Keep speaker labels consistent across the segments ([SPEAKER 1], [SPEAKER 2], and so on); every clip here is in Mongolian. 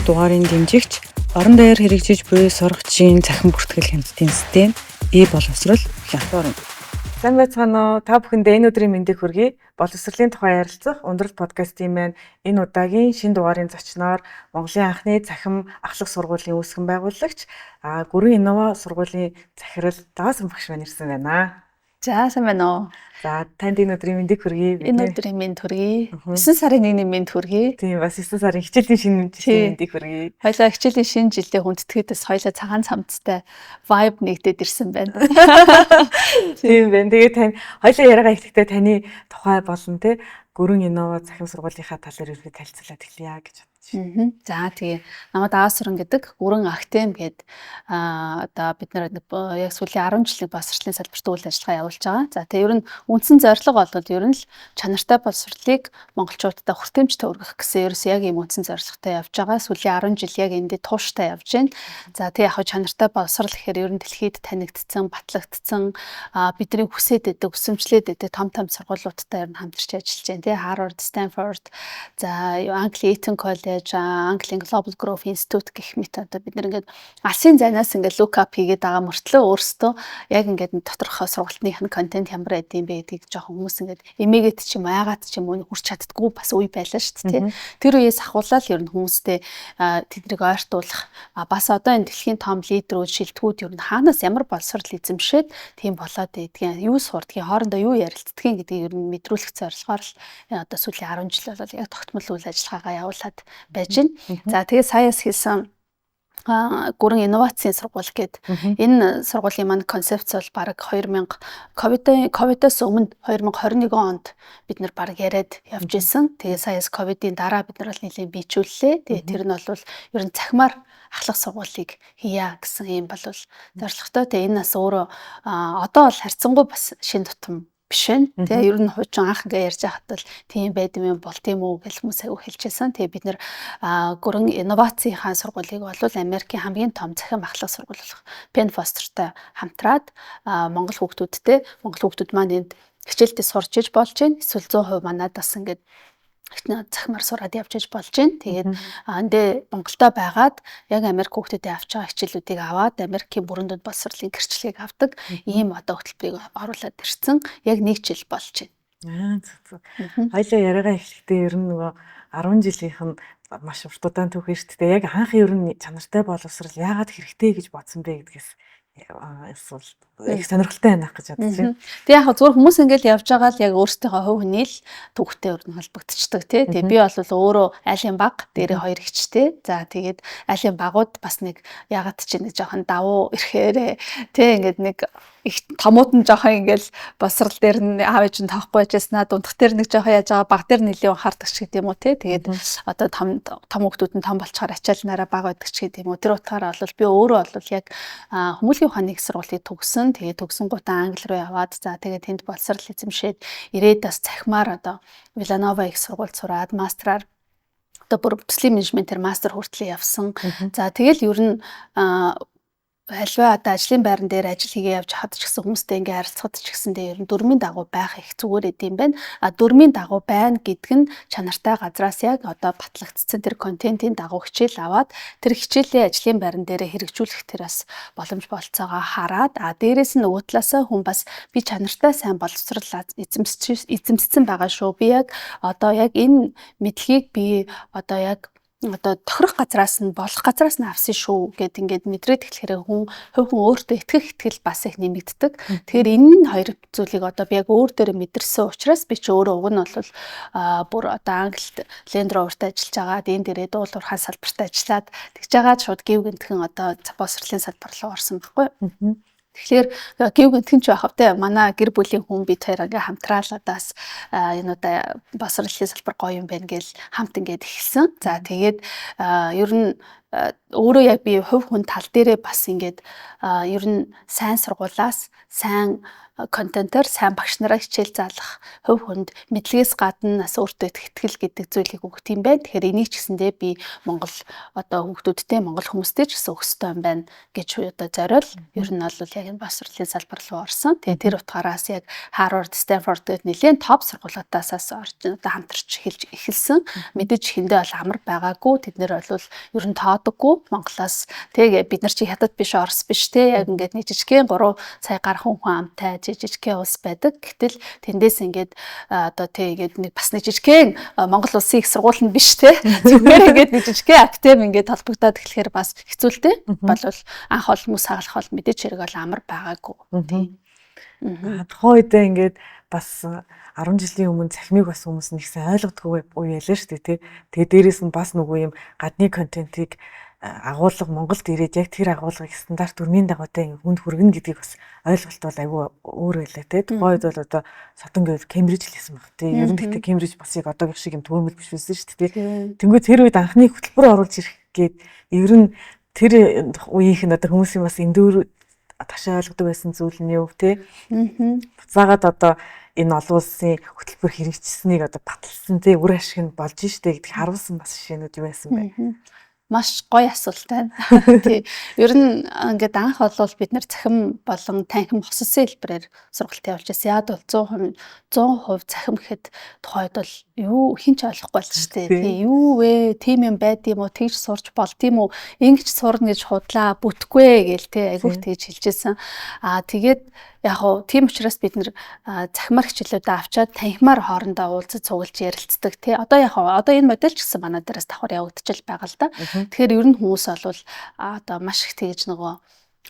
[SPEAKER 1] дугаарын дэмжигч орон даяар хэрэгжиж буй сурагчийн цахим бүртгэл хяналтын систем боловсрол платформ. Сайн байцгаана уу? Та бүхэндээ энэ өдрийн мэндийг хүргэе. Боловсролын тухай ярилцах Ундрал подкастын маань энэ удаагийн шинэ дугаарын зочноор Монголын анхны цахим ахлах сургуулийн үүсгэн байгуулагч Гүрэн Иннова сургуулийн захирал Даасан багш маань ирсэн байна.
[SPEAKER 2] За сайн байна уу?
[SPEAKER 1] За танд энэ өдрийн мэндийг хүргэе.
[SPEAKER 2] Энэ өдрийн мэнд хүргэе. 9 сарын 1-ний мэнд хүргэе.
[SPEAKER 1] Тийм бас 9 сарын хичээлийн шинэ жилийн мэндийг хүргэе.
[SPEAKER 2] Хоёлаа хичээлийн шинэ жилдээ хүндэтгээдээс хоёлаа цагаан цамцтай vibe нэгдээд ирсэн байна.
[SPEAKER 1] Тийм байна. Тэгээд хоёлаа яриагаа ихтэй таны тухай болон те Гүрэн Иннова захим сургуулийнхаа талаар ерөөд танилцуулаад эхлэе гэж бодчих.
[SPEAKER 2] За тэгээ намайг Аасран гэдэг Гүрэн Актем гээд одоо бид нар яг сүүлийн 10 жилийн боловсролын салбарт үйл ажиллагаа явуулж байгаа. За тэгээ ер нь үндсэн зорилго бол ер нь л чанартай боловсролыг монголчуудад хүртээмжтэй өргөх гэсэн ерөөс яг ийм үндсэн зорилготой явж байгаа. Сүүлийн 10 жил яг эндээ тууштай явж байна. За тэгээ яг чанартай боловсрол гэхээр ер нь дэлхийд танигдсан, батлагдсан бидний хүсээд байдаг, өсөмжлээд байдаг том сургуулиудтай ер нь хамтарч ажиллаж байна. Тэгээ Harvard, Stanford, за Англи Eton College, Английн Global Growth Institute гэх мэт одоо бид нар ингээд алсын зайнаас ингээд look up хийгээд байгаа мөртлөө өөрсдөө яг ингээд доторх сургалтын контент ямар байдсан бэ гэдгийг жоохон хүмүүс ингээд эмээгээд ч юм аагаад ч юм уу хүрч чаддгүй бас үе байлаа шүү дээ. Тэр үеэс ахуулаад ер нь хүмүүстэй тэднийг ойртуулах бас одоо энэ дэлхийн том лидерүүд шилдэгүүд ер нь хаанаас ямар боловсрол эзэмшээд тийм болоод байдгийг юу сурдгийг хоорондоо юу ярилцдгийг гэдгийг ер нь мэдрүүлэх зорилгоор л одоо сүүлийн 10 жил бол яг тогтмол үйл ажиллагаагаа явуулаад байж байна. За тэгээ саяас хэлсэн Гүрэн инновацийн сургууль гээд энэ сургуулийн маань концепц бол баг 2000 ковидоос өмнө 2021 онд бид нар баг яриад явж исэн. Тэгээ саяас ковидын дараа бид нар бол нэлийн биечүүллээ. Тэгээ тэр нь бол ер нь цахимаар ахлах сургуулийг хийя гэсэн юм бол зорилготой. Тэгээ энэ нас өөрөө одоо бол харьцангуй бас шин тутам биш байна. Тэгээ ер нь хуучин анх ингээ ярьж байхад бол тийм байд юм бол тийм үү гэж хүмүүс аягүй хэлжсэн. Тэгээ бид нэр Гүрэн инновацийн сургуулийг бол Америкийн хамгийн том цахим ахлах сургууль болох Penn Fosterтой хамтраад Монгол хүүхдүүд маань энд хичээлдээ сурч иж болж байна. Эсвэл 100% манад бас ингээд цахимаар сураад явж иж болж байна. Тэгээд эндээ Монголдо байгаад яг Америк хүүхдүүдээ авч байгаа хичээлүүдийг аваад Америкийн бүрэн дүнд боловсролын гэрчлэгийг авдаг ийм одоо хөтөлбөрийг оруулаад ирсэн. Яг 1 жил болж байна.
[SPEAKER 1] Хоёлаа яриагаа эхлэхдээ ер нь нөгөө 10 жилийнх нь маш урт удаан түүх шүү дээ. Яг анх ер нь чанартай боловсрол яагаад хэрэгтэй гэж бодсон бэ гэдгээс эсвэл их сонирхолтой байна гэж бодож байна.
[SPEAKER 2] Тэг яг зүгээр хүмүүс ингээл явж байгаа л яг өөрсдийнхөө хувь хүний л төвхтэй өрн холбогдчихдаг тий. Тэгээ би бол өөрөө айлын баг дээрээ 2 ихчтэй. За тэгээд айлын багууд бас нэг ягаад ч нэг жоохон давуу ирэхээрээ тий ингээд нэг их томууд нь жоохон ингээл босрал дээр нь аав ээж нь тоохгүй байжснаа дундх дээр нэг жоохон яаж байгаа баг дээр нэлийн анхаардаг ч гэдэм үү тий. Тэгээд одоо том хүүхдүүд нь том болчоор ачаал нараа баг байдаг ч гэдэм үү. Тэр утгаараа бол би өөрөө бол яг хүмүүлийн ухааны сургуулийг төгсөн. Тэгээд төгсөнгүүтээ Англи руу яваад за тэгээд тэнд боловсрол эзэмшээд ирээд бас цахимаар одоо Villanova их сургуульд сураад мастраар одоо бүр төслийн менежментээр мастер хүртэл явсан. За тэгэл ер нь альва одоо ажлын байран дээр ажил хийгээ явж хад ч гэсэн хүмүүстэй ингээ харилцахад ч гэсэндээ ер нь дөрмийн дагуу байх их зүгээр эдэм байна. Дөрмийн дагуу байна гэдг нь чанартай газраас яг одоо батлагдсан тэр контентын дагуу хичээл аваад тэр хичээлээ ажлын байран дээр хэрэгжүүлэх тэр бас боломж болцоогоо хараад дээрээс нь нөгөө талаасаа хүн бас би чанартай сайн боловсрол эзэмссэн байгаа шүү. Би яг одоо яг энэ мэдлэгийг би одоо тохирох газраас нь болох газраас нь авсан шүү гэд ингээд мэдрээд эхлэхээр хүн өөртөө итгэх итгэл бас их нэмэгддэг. Тэгэхээр энэ хоёр зүйлийг одоо би яг өөр дээр мэдэрсэн учраас би ч өөрөө уг нь бол бүр одоо Англид Land Rover-т ажиллаж байгаа. Энд дээрээ дуул уурхай салбарт ажиллаад тэгж байгаа шууд гів гэнтхэн одоо боловсролын салбар руу орсон байхгүй. Тэгэхээр гів гэнтхэн ч байх вэ? Манай гэр бүлийн хүн бид хоёр ингээ хамтраал одоос энэ удаа боловсролын салбар гоё юм байна гэж хамт ингээд эхэлсэн. За тэгээд ер нь өөрөө яг би хувь хүн тал дээрээ бас ингээд ер нь сайн сургуулаас сайн контентоор сайн багш нараа хичээл заалах хувь хүнд мэдлэгээс гадна бас өөртөө итгэл гэдэг зүйлийг өгөх юм байна. Тэгэхээр энийг ч гэсэндээ би Монгол одоо хүүхдүүдтэй Монгол хүмүүстэй ч гэсэн өгөх ёстой юм байна гэж одоо зориул. Ер нь бол яг энэ боловсролын салбар руу орсон. Тэгээ тэр утгаараас яг Harvard, Stanford гэдэг нэлээд топ сургуулиудаас одоо хамтарч эхэлсэн. Мэдээж ихэндээ бол амар байгаагүй. Тэд нэр бол ер нь тоодоггүй. Монголоос тэгээ бид нар чи хятад биш, Орос биш те яг ингээд нэг жижигхэн 3 сая гаруй хүн амтай жижигхэн улс байдаг. Гэтэл тэндээс ингээд одоо тэгээд нэг бас нэг жижигхэн Монгол улсын их сургууль нь биш те. Зүгээр ингээд нэг жижигхэн актив ингээд толбогдоод эхлэхээр бас хэцүү л те. Болвол анх олмос хагалах бол мэдээж хэрэг бол амар байгаагүй. Тийм.
[SPEAKER 1] Тухайн үедээ ингээд бас 10 жилийн өмнө цахимыг бас хүмүүс нэгсэн ойлгодгүй үе ялаа шүү дээ тий. Тэгээ дээрээс нь бас нөгөө юм гадны контентийг агуулга Монголд ирээд яг тэр агуулгыг стандарт дүрмийн дагуутай хүнд хүргэнэ гэдгийг бас ойлголт бол айгүй өөр байлаа тий. Тухайн үед бол одоо содон гэвэл Кембриж л байсан баг тий. Ер нь гэхдээ Кембриж бас яг одоогийн шиг юм төрмөл биш байсан шүү дээ тий. Тэнгүү тэр үед анхны хөтөлбөр оруулж ирэх гээд ер нь тэр үеийнх нь одоо хүмүүсийн бас эндүүр ташаа ойлгодог байсан зүйл нь юу тий. Буцаагаад одоо энэ олон улсын хөтөлбөр хэрэгжсэнийг одоо баталсан тий үр ашиг нь болж штэ гэдгийг харуулсан бас жишээнүүд юу байсан бэ?
[SPEAKER 2] Маш гоё асуулт байна. Тий. Ер нь ингээд анх олвол бид нэр цахим болон танхим хоссон хэлбэрээр сургалт явуулж байсан. Яг бол 100% цахим гэхэд тухайд бол юу хинч ойлгохгүй болж штэ. Тий. Юу вэ? Тим юм байд юм уу? Тэгж сурч болд юм уу? Ингэж сурна гэж худлаа бүтггүй гээл тий. Айгүйх тэгж хэлжсэн. Тэгээд яг хоо тийм учраас бид нэр цахимаар хичээлүүдээ авчаад танхимаар хоорондоо уулзаж цуглаж ярилцдаг тий. Одоо яг хоо одоо энэ модель ч гэсэн манай дээрээс давхар явагдчихл байгаа л да. Тэгэхээр ер нь хүмүүс бол одоо маш их тэгж нөгөө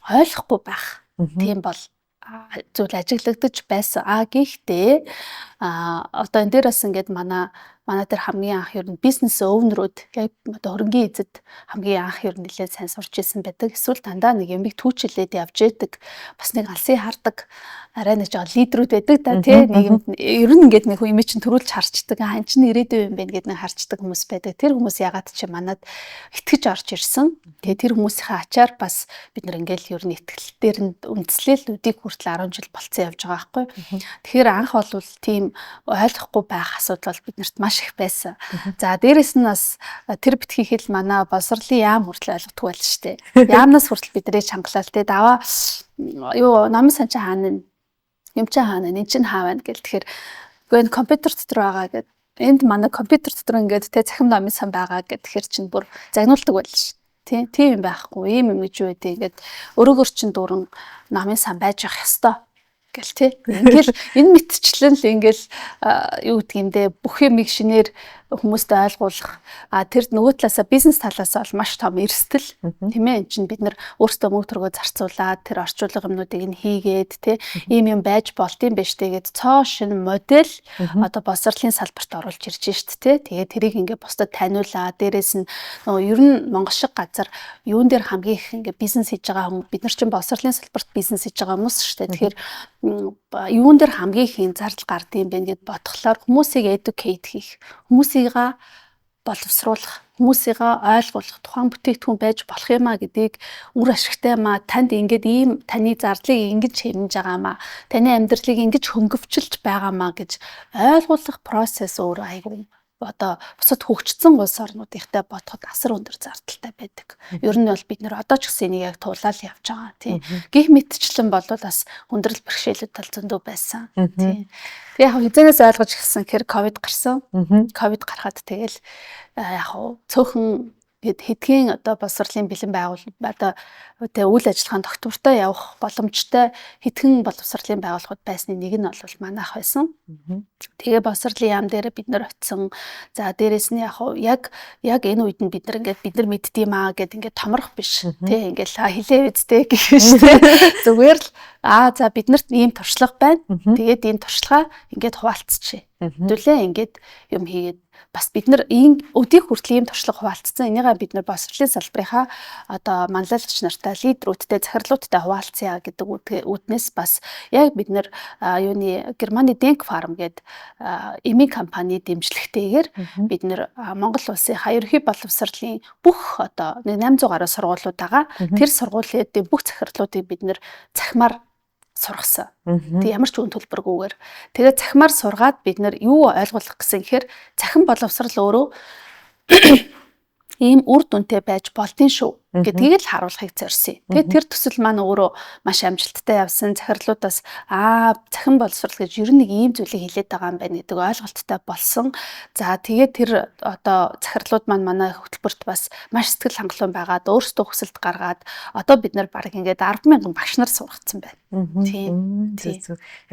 [SPEAKER 2] ойлгохгүй байх. Тийм бол зүйл ажиглагдаж байсан. Гэхдээ одоо энэ дээр бас ингээд манай дээр хамгийн анх ер нь бизнес оунерүүд яг одоо хөрөнгийн эзэд хамгийн анх ер нь нэлээд сайн сурч ирсэн байдаг. Эсвэл дандаа нэг юмыг түүчлээд явж яадаг. Бас нэг алсын хардаг арай нэг жоо лидерүүд байдаг да тий. Нэг юм ер нь ингээд нэг хүн чинь төрүүлж харчдаг. Хан чинь ирээдүйн юм байна гэд нэг харчдаг хүмүүс байдаг. Тэр хүмүүс ягаад чи манад итгэж орж ирсэн. Тэгээ тэр хүмүүсийн ачаар бас бид нар ингээд ер нь итгэл дээр нь үндэслэл үдийг хүртэл 10 жил болцсон явж байгаа байхгүй. Тэгэхээр анх бол тийм ойлгохгүй байх асуудал бид нарт маш их байсан. За дээрэс нь бас тэр битгий хэл манай боловсролын яам хүртэл ойлгохгүй байл штэ. Яамнаас хүртэл биднийг чангалал те даваа юу намын сан чи хаана юм чи хаана энэ чин хаа байна гэл тэгэхээр үгүй компьютер дотор байгаа гэд энд манай компьютер дотор ингээд те цахим намын сан байгаа гэд тэгэхээр чин бүр загнуулдаг байл ш. Тийм юм байхгүй ийм юм гэж үү те ингээд өрөөгөр чин дуран намын сан байж явах ёстой гэл тий. Ингээл энэ мэтчлэн л ингээл юу гэдэг юм бэ бүх юмыг шинээр хүмүүст ойлгуулах тэр нөгөө талаасаа бизнес талаас бол маш том эрсдэл тийм ээ. Энд чинь бид нар өөрсдөө мөнгө төргөө зарцуулаад тэр орчуулга юмнуудыг нь хийгээд тий ийм юм байж болтын байж тэгээд цоо шин модель одоо боловсролын салбарт оруулж ирж штт тий. Тэгээд тэрийг ингээ бусдад таниулаа. Дээрээс нь нөгөө ер нь Монгол шиг газар юун дээр хамгийн их ингээ бизнес хийж байгаа хүмүүс бид нар чинь боловсролын салбарт бизнес хийж байгаа хүмүүс штт. Тэгэхээр юун дээр хамгийн их зардал гардаг юм бэ гэд бодглохлоор хүмүүсийг educate хийх, хүмүүсийг боловсруулах, хүмүүсийг ойлгуулах, тухайн бүтээгдэхүүн байж болох юм а гэдгийг үр ашигтай маа танд ингээд ийм таны зардлыг ингэж хэмнэж байгаа маа, таны амьдралыг ингэж хөнгөвчлж байгаа маа гэж ойлгуулах процесс өөр айгүй одоо бусад хөгжсөн улс орнуудынхтай бодоход асар өндөр зардалтай байдаг. Ер нь бол бид нэр одоо ч гэсэн энийг яг туулаад явж байгаа тийм. Гэх мэтчлэн бол бас хүндрэл бэрхшээлүүд тал зөндөө байсан. Тийм. Тэгээ яг хизээс ойлгож эхэлсэн хэр ковид гарсан. Ковид гарахад тэгэл яг цөөхөн хэдхэн одоо боловсролын бэлэн байгууллагууд одоо үйл ажиллагаанд тогтвортой явах боломжтой хэдхэн боловсролын байгууллагууд байсны нэг нь бол манайх байсан. Тэгээ боловсролын яам дээр бид нар очисон. За дээрэс нь яг энэ үед нь бид нар мэддэм аа гэд ингээд томрох биш. Тэ ингээд хилээ үздэй гэх шүү дээ. Зүгээр л За биднэрт ийм туршлага байна. Тэгээд энэ туршлагаа ингээд хуваалцчихъя. Хэдүүлээ ингээд юм хийгээд бас бид нар өдийг хүртэл ийм туршлага хуваалцсан. Энийгээ бид нар боловсролын салбарынхаа одоо манлайлагч нартай, лидерүүдтэй, захирлуудтай хуваалцъя гэдэг үүднээс бас яг бид нар Германы Denk Farm гэдэг эмийн компани дэмжлэгтэйгээр бид нар Монгол улсын ерөнхий боловсролын бүх одоо 800 гаруй сургуулиуд байгаа. Тэр сургуулиудын бүх захирлуудыг бид нар цахимаар сургасан. Тэг ямар ч үн төлбөргүйгээр. Тэгээд цахимаар сургаад бид нар юу ойлгох гэсэн гэхээр цахим боловсрал өөрөө ийм үр дүнтэй байж болдсон шүү гэдгийг л харуулахыг зорьсон. Тэгээд тэр төсөл маань өөрөө маш амжилттай явсан. Захирлуудаас цахим боловсрал гэж ер нь нэг ийм зүйлийг хэлээд байгаа юм байна гэдэг ойлголттой болсон. За тэгээд тэр одоо захирлууд маань манай хөтөлбөрт бас маш сэтгэл хангалуун байгаад өөрсдөө хүсэлт гаргаад одоо бид нар баг ингээд 10,000 багш нар сургацсан байна. Тийм.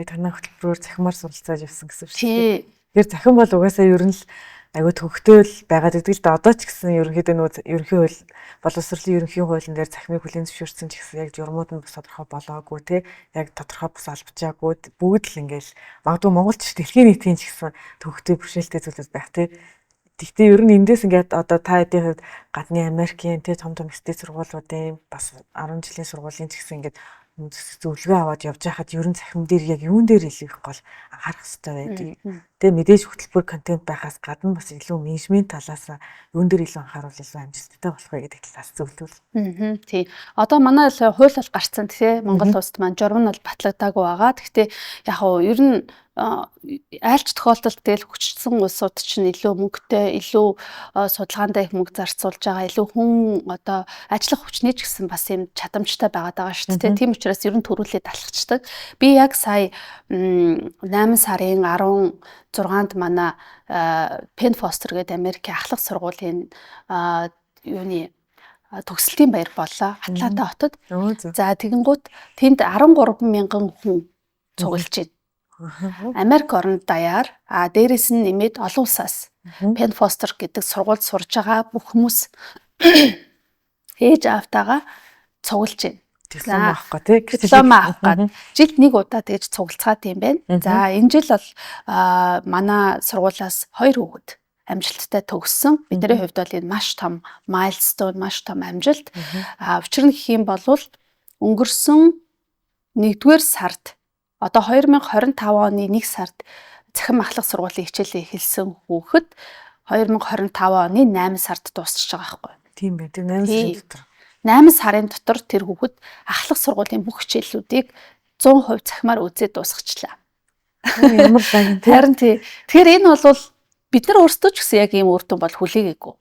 [SPEAKER 1] Яг танай хөтөлбөрөөр цахимаар суралцаад явсан гэсэн үг шүү дээ. Тэр цахим бол угаасаа ер нь л айгуу төвхтөөл байгаад идэг л да. Одоо ч гэсэн ерөнхийдөө ерөнхий хууль боловсролын ерөнхий хуулийн дээр цахимыг хүлээн зөвшөөрсөн ч гэсэн яг журмууд нь бас тодорхой болоогүй те яг тодорхой бас албачаагүй бүгд л ингээл магадгүй Монголч дэлхийн нийтийн ч гэсэн төвхтөө бэрхшээлтэй зүйлүүд байх те. Гэхдээ ер нь эндээс ингээд одоо та хэдийн хувьд гадны Америкийн те том эстэй сургуулиудын бас 10 жилийн сургуулийн ч гэсэн ингээд зөвлөгөө аваад явж байхад ер нь цахим дээр яг юун дээр илүү их гол анхаарах хэрэгтэй байдаг. Тэгээ мэдээж хөтөлбөр контент байхаас гадна бас илүү менежмент талаас юун дээр илүү анхааруул илүү амжилттай болох вэ гэдэг талаас зөвлөвөл.
[SPEAKER 2] Тий. Одоо манай хууль бол гарцсан тий Монгол улсад маань журам нь бол батлагдаагүй байгаа. Гэхдээ яг хөө ер нь айлч тохиолдолд тэгэл хүчсэн улсууд чинь илүү мөнгөтэй, илүү судалгаандаа их мөнгө зарцуулж байгаа, илүү хүн одоо ажиллах хүчний ч гэсэн бас юм чадамжтай байгаа шүү дээ. Тийм учраас ер нь төрүүлээд алхацдаг. Би яг сая 8 сарын 16-нд манай Penn Foster гэдэг Америкийн ахлах сургуулийн төгсөлтийн баяр боллоо. Атланта хотод. За тэгэнгүүт тэнд 13,000 хүн цуглаж байна. Америк орнд даяар дээрээс нь нэмээд олон улсаас Penn Foster гэдэг сургуульд сурж байгаа бүх хүмүүс ээж аавтайгаа цуглаж байна.
[SPEAKER 1] Диплом авах гэх тийм.
[SPEAKER 2] Диплом авах гад жилд нэг удаа тэгж цуглацгаад юм байна. За энэ жил бол манай сургуулиас 2 хүүхэд амжилттай төгссөн. Бидний хувьд бол энэ маш том milestone, маш том амжилт. Учир нь гэх юм бол өнгөрсөн 1-р сард одоо 2025 оны 1 сард цахим ахлах сургуулийн хичээлээ эхэлсэн хүүхэд 2025 оны 8 сард дуусчихж байгаа байхгүй.
[SPEAKER 1] Тийм байх. Тэр 8 сарын дотор.
[SPEAKER 2] 8 сарын дотор тэр хүүхэд ахлах сургуулийн бүх хичээллүүдийг 100% цахимаар үзээд дуусгачлаа.
[SPEAKER 1] Ямар сайн тийм.
[SPEAKER 2] Харин тий. Тэгэхээр энэ бол бид нар өөрсдөө ч гэсэн яг ийм үр дүн бол хүлээгээгүй.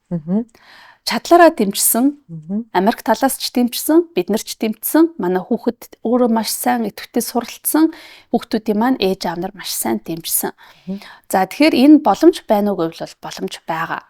[SPEAKER 2] Чадлаараа дэмжсэн, Америк талаас ч дэмжсэн, бид нар ч дэмжсэн, манай хүүхэд өөрөө маш сайн идэвхтэй суралцсан, хүүхдүүдийн маань ээж аав нар маш сайн дэмжсэн. За тэгэхээр энэ боломж байна уу гэвэл боломж байгаа.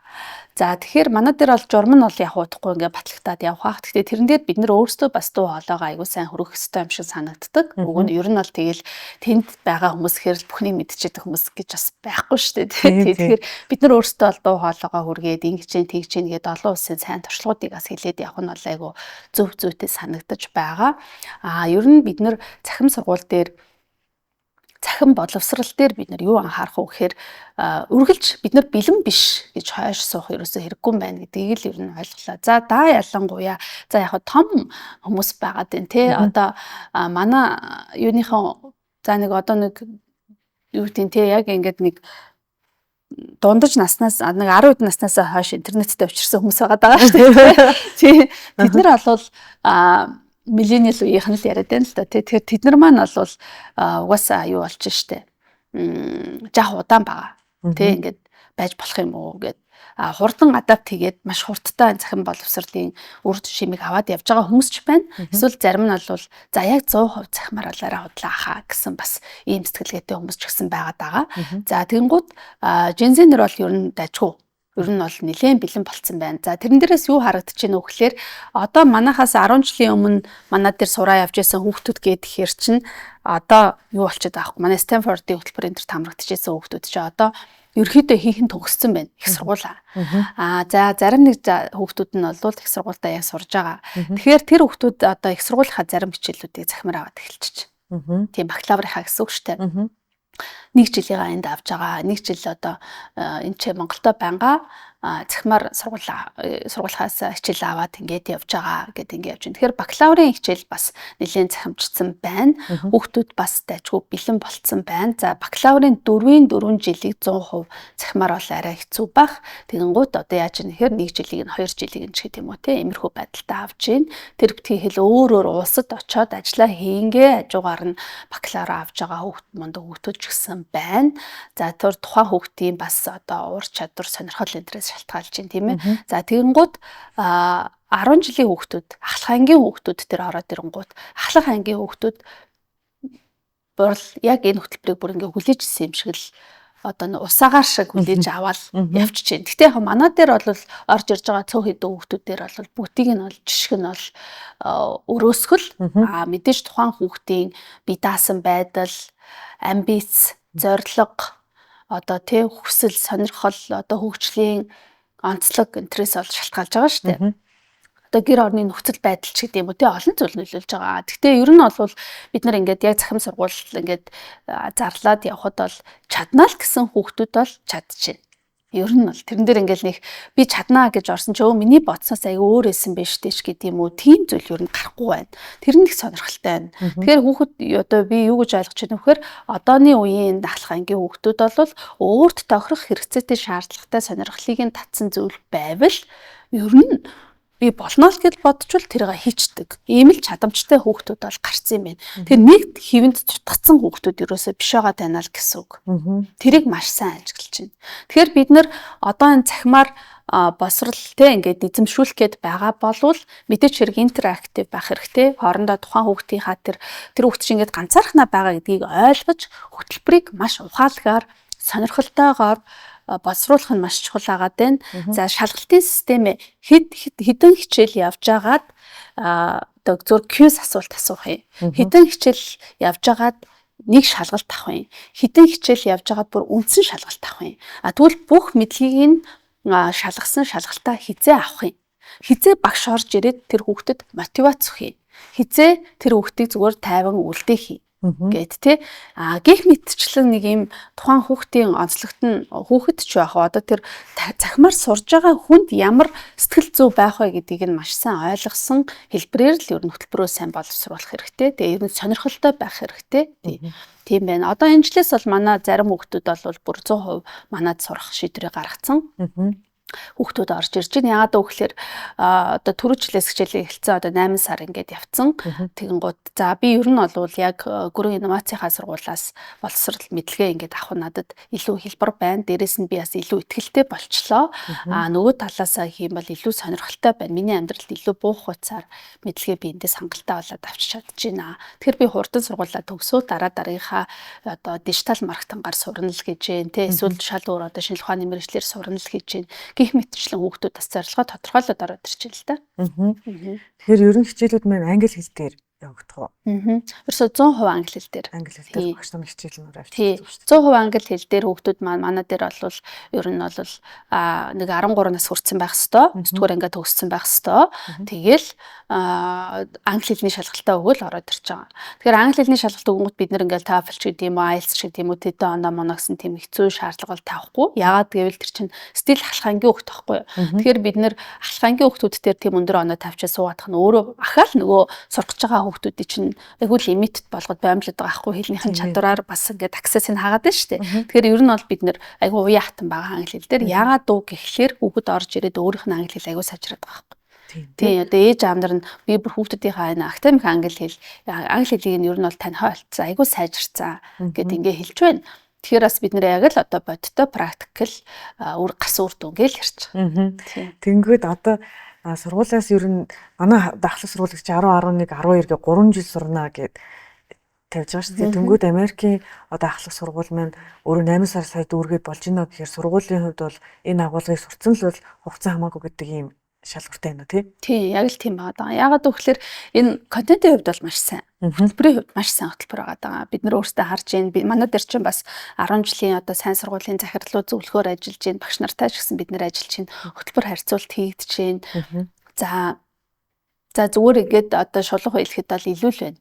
[SPEAKER 2] За тэгэхээр манай дээр бол журам нь бол яг удахгүй ингээд батлагтаад явах ах. Гэхдээ тэрэн дээр бид нар өөрсдөө бас дуу хоолойгоо аягүй сайн хөрөх хэрэгтэй юм шиг санагддаг. Уг нь ер нь бол тэгэл тэнд байгаа хүмүүс хэрэг бүхнийг мэдчихэдэг хүмүүс гэж бас байхгүй шүү дээ. Тэгэхээр бид нар өөрсдөө бол дуу хоолойгоо хүргээд ингэж тэгж гээд олон улсын сайн туршлагуудыг бас хэлээд явах нь бол аягүй зөв зүйтэй санагдаж байгаа. Ер нь бид нар цахим сургууль дээр цахим боловсрал дээр бид нар юу анхаарах вэ гэхээр үргэлж бид нар бэлэн биш гэж хойш суух ерөөсөө хэрэггүй юм байна гэдгийг л ер нь ойлголоо. За ялангуяа за яг том хүмүүс байгаад байна те одоо манай юуныхан за нэг одоо нэг юу гэдэг те яг ингээд нэг дундаж наснаас нэг 10 наснаас хойш интернеттэй учирсан хүмүүс байгаа шүү дээ. Тийм бид нар бол millennial үеийнх нь л яриад байна л да. Тэгэхээр тэд нар маань бол угаасаа юу болж штэ. Жах удаан байгаа. Тэ ингээд байж болох юм уу гэд хурдан адапт хийгээд маш хурдтай цахим боловсролын үр шимийг аваад явж байгаа хүмүүс ч байна. Эсвэл зарим нь бол за яг 100% цахимаар болоорой худлаа хаа гэсэн бас ийм сэтгэлгээтэй хүмүүс ч гэсэн байгаа. За тэгэнгүүт жензенер бол ер нь дайггүй. Ер нь бол нэлээд бэлэн болцсон байна. За тэрэн дээрээс юу харагдаж байна вэ гэхээр одоо манайхаас 10 жилийн өмнө манай дээр сураа явж байсан хүүхдүүд гэхээр чинь одоо юу болчиход байгаа вэ? Манай Стэнфордын хөтөлбөрийн дээр тамрагдаж байсан хүүхдүүд чинь одоо ерөөхдөө хийхэн төгссөн байна их сургуулаа. За зарим нэг хүүхдүүд нь бол их сургуультаа яг сурж байгаа. Тэгэхээр тэр хүүхдүүд одоо их сургуулийнхаа зарим хичээлүүдийг цахимаар аваад эхэлчихэж Тийм бакалаврынхаа гэсэн үг шүү дээ.
[SPEAKER 1] Мгм.
[SPEAKER 2] Нэг жилийн аянд авч байгаа. Нэг жил одоо энэ ч Монголдо байнга цахимаар сургуулиас хичээл аваад ингээд явж байгаа гэд ингээд явж байна. Тэгэхээр бакалаврын хичээл бас нэлээд захимжсан байна. Хүүхдүүд бас дайггүй бэлэн болцсон байна. За бакалаврын 4 жилийг 100% цахимаар бол арай хэцүү бах. Тэгэнгუთ одоо яаж юм нэхэр 1 жилийг нь 2 жилийг нь ч гэдэг юм уу те иймэрхүү байдалтай авч гин. Тэр битгий хэл өөр улсад очоод ажиллаа хийнгээ хажуугаар нь бакалавр авч байгаа мундаг хүүхдүүд ч гэсэн байна. За тэр тухайн хүүхдийн бас одоо уур чадвар сонирхол энтрээс шалтгаалж байна тийм ээ. За тэгэнгუთ 10 жилийн хүүхдүүд ахлах ангийн хүүхдүүд тэр ороод ирэнгуут ахлах ангийн хүүхдүүд бол яг энэ хөтөлбөрийг бүр ингээ хүлээжсэн юм шиг л одоо усаагаар шиг хүлээж аваад явчих чинь. Гэтэ яг манай дээр бол орж ирж байгаа цөөн хэдэн хүүхдүүд дээр бол бүгдийг нь бол жишг нь бол өрөөсгөл мэдээж тухайн хүүхдийн бие даасан байдал, амбиц, зорилго одоо тий хүсэл, сонирхол одоо хөгжлийн онцлог энтрээс бол шалтгаалж байгаа шүү дээ. Одоо гэр орны нөхцөл байдал ч гэдэг юм уу тий олон зүйл нөлөөлж байгаа. Гэхдээ ер нь бол бид нар ингээд яг захим сургууль ингээд зарлаад явхад бол чаднаа л гэсэн хүүхдүүд бол чадчихэв. Ер нь бол тэрэн дээр ингээд нэг би чаднаа гэж орсон ч миний бодсоос аяга өөр байсан байж тээ ч гэдэг юм уу тийм зүйл ер нь гарахгүй байна. Тэр нь их сонирхолтой байна. Тэгэхээр хүүхэд одоо би юу гэж ойлгож байна вэ гэхээр одооны үеийн дахлах ангийн хүүхдүүд бол өөрт тохирох хэрэгцээтэй шаардлагатай сонирхлыг нь татсан зүйл байвал ер нь би болно л гэж бодчихвол тэрийг хийчдэг. Ийм л чадамжтай хүүхдүүд бол гарсан юм байна. Тэр нэг хэвэнд чутгацсан хүүхдүүд ерөөсөө биш байгаа тань л гэсэн үг. Тэрийг маш сайн ажиглаж байна. Тэгэхээр бид нар одоо энэ цахимаар босрал те ингээд эзэмшүүлэх гээд байгаа болвол мэдээч хэрэг интерактив байх хэрэгтэй. Хоорондоо тухайн хүүхдийнхаа тэр хүүхд чинь ингээд ганцаархнаа байгаа гэдгийг ойлгож хөтөлбөрийг маш ухаалгаар сонирхолтойгоор боловсруулах нь маш чухал агаад байна. За шалгалтын систем хэдэн хичээл явж агаад одоо зөв кьюз асуулт асуух юм. Хэдэн хичээл явж агаад нэг шалгалт авах юм. Хэдэн хичээл явж агаад бүр үндсэн шалгалт авах юм. Тэгвэл бүх мэдлэгийг нь шалгасан шалгалтаа хизээ авах юм. Хизээ багш орж ирээд тэр хүүхдэд мотивац өгөх юм. Хизээ тэр хүүхдийг зүгээр тайван үлдээх юм. Гэт тий гих мэтчлэн нэг юм тухайн хүүхдийн онцлогт нь хүүхэд ч байх одоо тэр цахимаар сурж байгаа хүнд ямар сэтгэл зүй байх вэ гэдгийг нь маш сайн ойлгосон хэлбэрээр л ер нь хөтөлбөрөө сайн боловсруулах хэрэгтэй. Тэгээ ер нь сонирхолтой байх хэрэгтэй. Тийм байна. Одоо энэ жилээс бол манай зарим хүүхдүүд бол бүр 100% манад сурах шийдвэрийг гаргацсан. Хүүхдүүд орж ирж байна. Яагаад гэвэл одоо түрүү жилээс хичээлээ эхэлсэн одоо 8 сар ингээд явцсан. Тэгэнгუთ за би ер нь бол яг гүрэн инновацийнхаа сургуулиас боловсрол мэдлэгээ ингээд авах надад илүү хэлбэр байна. Дээрээс нь би бас илүү ихтгэлтэй болчлоо. Нөгөө талаасаа гэх юм бол илүү сонирхолтой байна. Миний амьдралд илүү буух хуцаар мэдлэгээ би эндээс хангалттай болоод авчиж чадчихна. Тэгэхээр би хурдан сургуулаа төгсөө дараагийнхаа одоо дижитал маркетингаар сурна л гэж байна. Тэ эсвэл шал өөр одоо шинжилгээ ухааны мэргэжлэр сурна л гэж байна. Гэх мэтчлэн хүүхдүүд бас зорилгоо тодорхойлоод ороод ирчихэ л да.
[SPEAKER 1] Тэгэхээр ерөн хичээлүүд маань англи хэл дээр явагдах уу?
[SPEAKER 2] Ерөөсөө 100% англи хэл дээр.
[SPEAKER 1] Англи хэл дээр багш намын хичээлнүүд
[SPEAKER 2] Тийм.
[SPEAKER 1] авчих.
[SPEAKER 2] 100% англи хэл дээр хүүхдүүд маань манай дээр бол ер нь бол нэг 13 нас хүрсэн байх хэвээр, 9-р ангиа төгссөн байх хэвээр. Тэгэл англи хэлний шалгалтаа өгөөл ороод ирж байгаа. Тэгэхээр англи хэлний шалгалт өгөнгөт бид нэр ингээл TOEFL ч гэдэг юм уу, IELTS ч гэдэг юм уу, TED оноо моногсон тийм хэцүү шаардлага бол тавихгүй. Яагаад гэвэл тэр чинь стил ахлах ангийн хүүхд байхгүй юу? Тэгэхээр бид нэр ахлах ангийн хүүхдүүд дээр тийм өндөр оноо тавьчаа суугаадах нь өөрөө ахаал нөгөө сурах гэж байгаа хүүхдүүдийн чинь айгүй лимитэд болгоод баймлаад байгаа ахгүй хэлнийхэн чадвараар бас ингээд аксессыг хаагаад байна шүү дээ. Тэгэхээр ер нь бол бид нэр айгүй уян хатан байгаа англи хэл дээр яагаад дуу гэхлээр хүүхэд орж ирээд өөрийнх нь англи хэл айгүй сайжраад байгаа хгүй. Тийм одоо ээж аав нар нь би бүр хүүхдүүдийнхээ энэ академик англи хэлийг нь ер нь бол танихаа болцсон айгүй сайжирцсан гэд ингээ хэлж байна. Тэгэхээр бас бид нэр яг л одоо бодтой практикл гас үр дүнгээл ярьж байгаа.
[SPEAKER 1] Тэнгүүд одоо сургуулиас ер нь манай дахлах сургуулагч 10, 11, 12 гэ 3 жил сурнаа гэд тавьж байгаа шүү дээ. Тэнгүүд Америкийн одоо ахлах сургууль маань өөрөө 8 сар сая дүүргээд болж байна гэхээр сургуулийн хувьд бол энэ агуулгыг сурцсан л бол хугацаа хамаагүй гэдэг ийм шалгууртай байна тий.
[SPEAKER 2] Тий, яг л тийм байгаа. Яагаад гэвэл энэ контентын хувьд бол маш сайн. Хөтөлбөрийн хувьд маш сайн хөтөлбөр байгаа. Бид нар өөрсдөө харж байна. Манай дээр чинь бас 10 жилийн одоо сайн сургуулийн захирлууд зөвлөхөөр ажиллаж байна. Багш нартай ч гэсэн бид нар ажиллаж байна. Хөтөлбөр харьцуулалт хийгдэж байна. За зүгээр ингээд одоо шулуухан хэлэхэд бол илүү л байна.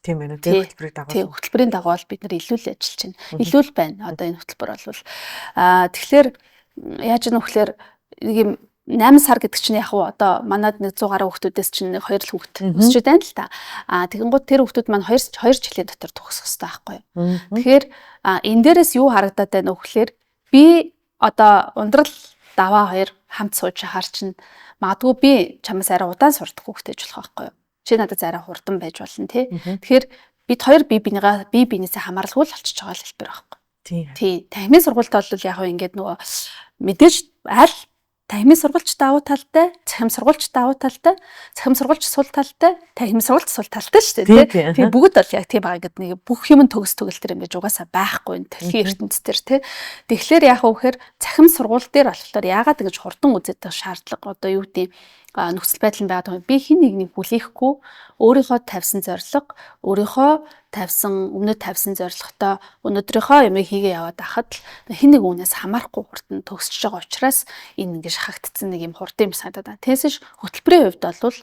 [SPEAKER 1] Тийм ээ.
[SPEAKER 2] Тий.
[SPEAKER 1] Хөтөлбөрийг
[SPEAKER 2] Тий,
[SPEAKER 1] дагуулсан.
[SPEAKER 2] хөтөлбөрийн дагуу бол бид нар илүү л ажиллаж байна. Илүү л байна. Одоо энэ хөтөлбөр бол тэгэхээр яаж ийм вөхлөөр нэг юм 8 сар гэдэг чинь яг уу одоо манад нэг 100 гаруй хүүхдүүдээс чинь нэг 2 л хүүхд өсчихэд байна л та. Тэгэнгუთ тэр хүүхдүүд маань 2 жилийн дотор төгсөх хэрэгтэй байхгүй юу. Тэгэхээр энэ дээрээс юу харагдаад байна вэ гэхээр би одоо ундрал даваа хоёр хамт сууж хахаар чинь магадгүй би чамаас арай удаан сурдаг хүүхдтэй ч болох байхгүй юу. Чи надад арай хурдан байж болно тий. Тэгэхээр бид хоёр бие биенээсээ хамааралгүй л болчихж байгаа л хэлбэр байхгүй. Тий. Танхимын сургуульд бол яг хөө ингээд нөгөө мэдээж аль танхимын сургуульч давуу талтай, цахим сургуульч давуу талтай, цахим сургуульч сул талтай, танхимын сургуульч сул талтай шүү дээ тий. Тэгээ бүгд бол яг тийм байгаа гэдэг нэг бүх юм төгс төгөлтөр юм гэж угаасаа байхгүй энэ дэлхийн ертөнцийн тий. Тэгэхээр яг хөө гэхээр цахим сургууль дээр болохоор яагаад гэж хурдан үзээд байгаа шаардлага одоо юу гэдэг нөхцөл байдал нь байгаа юм. Би хин нэгнийг бүлээхгүй өөрийнхөө тавьсан зорилго, өөрийнхөө өмнөд тавьсан зорилготой өнөөдрийнхөө юм хийгээ яваад ахад хин нэг үнээс хамаарахгүй хурдан төгсөж байгаа учраас энэ ингэ шахагдсан нэг юм хурдан юм санагдаад байна. Тэсэж хөтөлбөрийн хувьд бол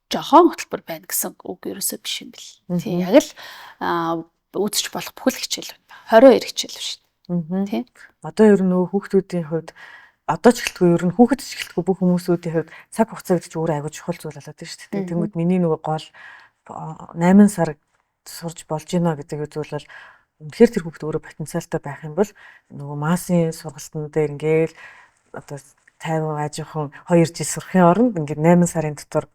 [SPEAKER 2] жохон хөтөлбөр байна гэсэн үг ерөөсөө биш юм бэл. Тий яг л үзэж болох бүхэл хичээл байна. 22 хичээл биш. Тий.
[SPEAKER 1] Одоо ер нь нөгөө хүүхдүүдийн хувьд одоо ч гэлтгүй ер нь хүүхэд ч гэлтгүй бүх хүмүүсүүдийн хувьд цаг хугацаа гэдэг чинь өөрөө аягүй чухал зүйл болоод байна шүү дээ. Тэнгүүд миний нөгөө гол 8 сар сурж болж гинэ гэдэг зүйл бол үнэхээр тэр хүүхэд өөрөө потенциалтай байх юм бол нөгөө массын сургалтын дээр ингээл одоо 50 ажихан 2 жил сурахын оронд ингээд 8 сарын дотор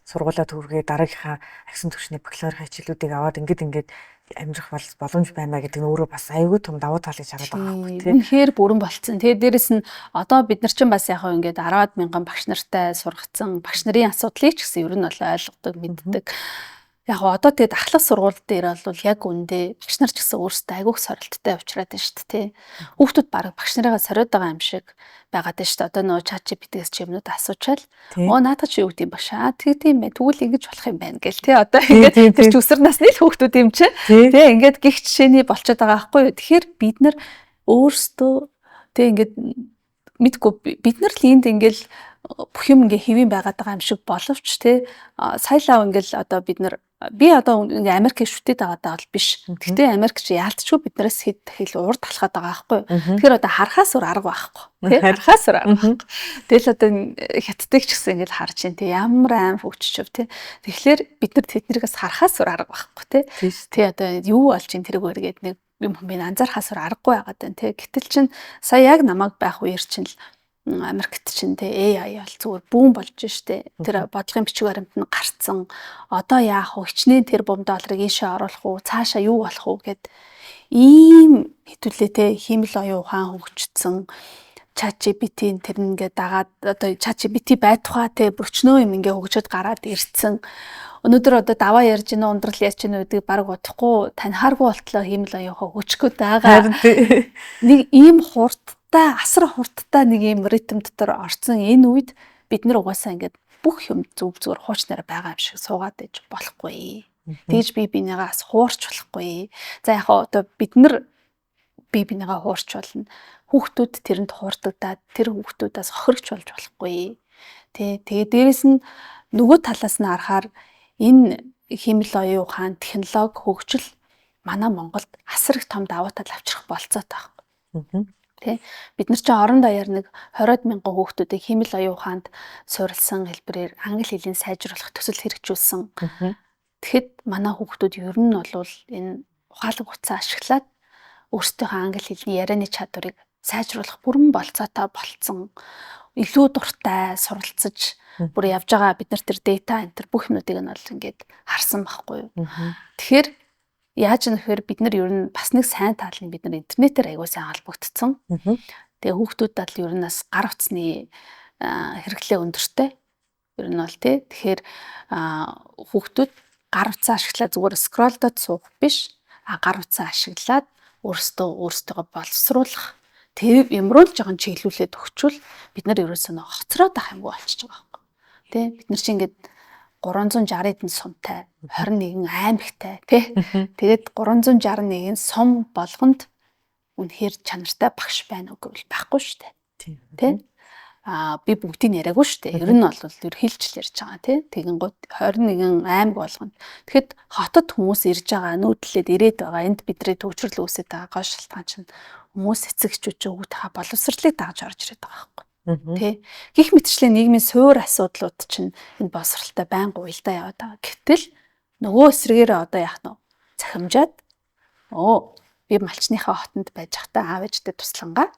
[SPEAKER 1] сургуулаа төгрөгээ дараагийнхаа агсан түвшний бакалаврын хичээлүүдийг аваад ингээд амьдрах боломж байна гэдэг нь өөрөө бас аюулгүй том давуу талыг хараад байгаа байхгүй тийм.
[SPEAKER 2] Үнэхээр бүрэн болцсон. Тэгээ дээрэс нь одоо бид нар чинь бас яг хөө ингээд 10,000 багш нартай сургацсан багш нарын асуудлыг ч гэсэн ер нь бол ойлгодог, мэддэг. Яг одоо тэгээд ахлах сургууль дээр бол яг үндэ багш нар ч гэсэн өөрсдөө айгүйх сорилттой явчраад байна шүү дээ тий. Хүүхдүүд баг багш нарыгаа сориод байгаа юм шиг байгаад байна шүү дээ. Одоо нөө ChatGPT-ээс ч юмнууд асуучаал наадах чи юу гэдэм багш тийм бай тэгвэл ингэж болох юм байна гэл тий. Одоо ингээд тэр ч өсвөр насны л хүүхдүүд юм чи тий ингээд гих жишээний болчиход байгаа байхгүй юу. Тэгэхээр бид нар өөрсдөө тий ингээд мэдгүй бид нар л энд ингээл бүх юм ингээ хэвэн байгаад байгаа юм шиг боловч тий саялаа ингээл одоо бид нар би одоо ингээ Америк шүтээд байгаа бол биш. Гэтэ Америк чи яалтчгүй биднээс хэд хэл урд талхаад байгаа байхгүй. Тэгэхээр одоо харахаас өөр арга байхгүй. Тий харахаас өөр арга. Тэгэл одоо хятадыг ч гэсэн ингээл харж чинь тий ямар аим хөгжчихв тий. Тэгэхээр бид нар тэднэрээс харахаас өөр арга байхгүй тий. Тий одоо юу болж ин тэрэг өргээд нэг юм би анзаархаас өөр аргагүй байгаад байна тий. Гэтэл чин сая яг намайг байх үеэр чин л Америкт чинь те AI бол зүгээр бүүн болж штэ. Тэр бодлогын бичиг баримт нь гарцсан. Одоо яах вэ? Хичнээн тэр $1 ийшээ оруулах уу? Цаашаа юу болох уу гэд ийм хэдүүлээ те хиймэл оюун ухаан хөгжсөн. ChatGPT-ийн тэр ингээд дагаад одоо ChatGPT байтугай те бүрчнөө юм ингээ хөгжөд гараад ирцэн. Өнөөдөр одоо даваа ярьж гинэ ундрал яаж гинэ гэдгийг баг бодохгүй танихааргүй болтлоо хиймэл оюун ухаан хөгжгөө дагаа. Нэг ийм асар хурдтай нэг юм ритм дотор орсон энэ үед бид нар угаасаа ингээд бүх юм зүг зүгээр хуучнараа байгаа юм шиг суугаад иж болохгүй. Тэгж би бинийгээс хуурч болохгүй. За яг одоо бид нар бие бинийгаа хуурч болно. Хүүхдүүд тэрэнд хуурдагдаад тэр хүүхдүүдээс хохирогч болж болохгүй. Тэгээ дээрэс нь нөгөө талаас нь харахаар энэ хэмэл оюун ухаан технологи хөгжил манай Монголд асар их том давуу тал авчрах болцоотой байна. Тэ бид нар чинь орон даяар нэг 20,000 хүүхдүүдийг хэмэл оюун ухаанд суурилсан хэлбэрээр англи хэлийг сайжруулах төсөл хэрэгжүүлсэн. Тэгэхэд манай хүүхдүүд ер нь бол энэ ухаалаг утсаа ашиглаад өөрсдийнхөө англи хэлний ярианы чадварыг сайжруулах бүрэн болцоотой болцсон. Илүү дуртай суралцаж бүр явж байгаа бид нар тэр дата энэ бүх юмнуудыг нь бол ингээд харсан байхгүй юу. Тэгэхээр яаж нэхэр бид нар ер нь бас нэг сайн тал нь бид нар интернетээр аягүй сайн холбогдсон. Тэгээ хүүхдүүд бол ер нь бас гар утасны хэрэглээ өндөртэй. Ер нь бол тий. Тэгэхээр хүүхдүүд гар утсаа ашиглаад зүгээр скролдод суух биш. Гар утсаа ашиглаад өөрсдөө боловсруулах. Тэр юмруу л жоохон чиглүүлээд өгчвөл бид нар ерөөсөө хоцроод ах юмгүй болчихж байгаа юм. Тий. Бид нар чинь ингээд 360 эдэн сумтай 21 аймагтай тий. Тэгээд 361 сум болгонд үнэхээр чанартай багш байна уу гэвэл байхгүй шүү дээ. Тий. би бүгдийг яриаггүй шүү дээ. Ер нь бол хэлж ярьж байгаа тий. Тэгэн гот 21 аймаг болгоно. Тэгэхэд хотод хүмүүс ирж байгаа, нүүдлээд ирээд байгаа. Энд бидний төвчрөл үүсэж байгаа гол шалтгаан чинь хүмүүс эцэгчүүд өгөх боловсролыг дагж орж ирээд байгаа байхгүй. Тий. Гэх мэтчлэн нийгмийн суур асуудлууд чинь энэ боловсролтой байнга уялдаа яваад байгаа. Гэтэл нөгөө эсрэгээрээ одоо яах нь захимжаад би малчныхаа хотод байж захтаа аав ээжтэй туслангаа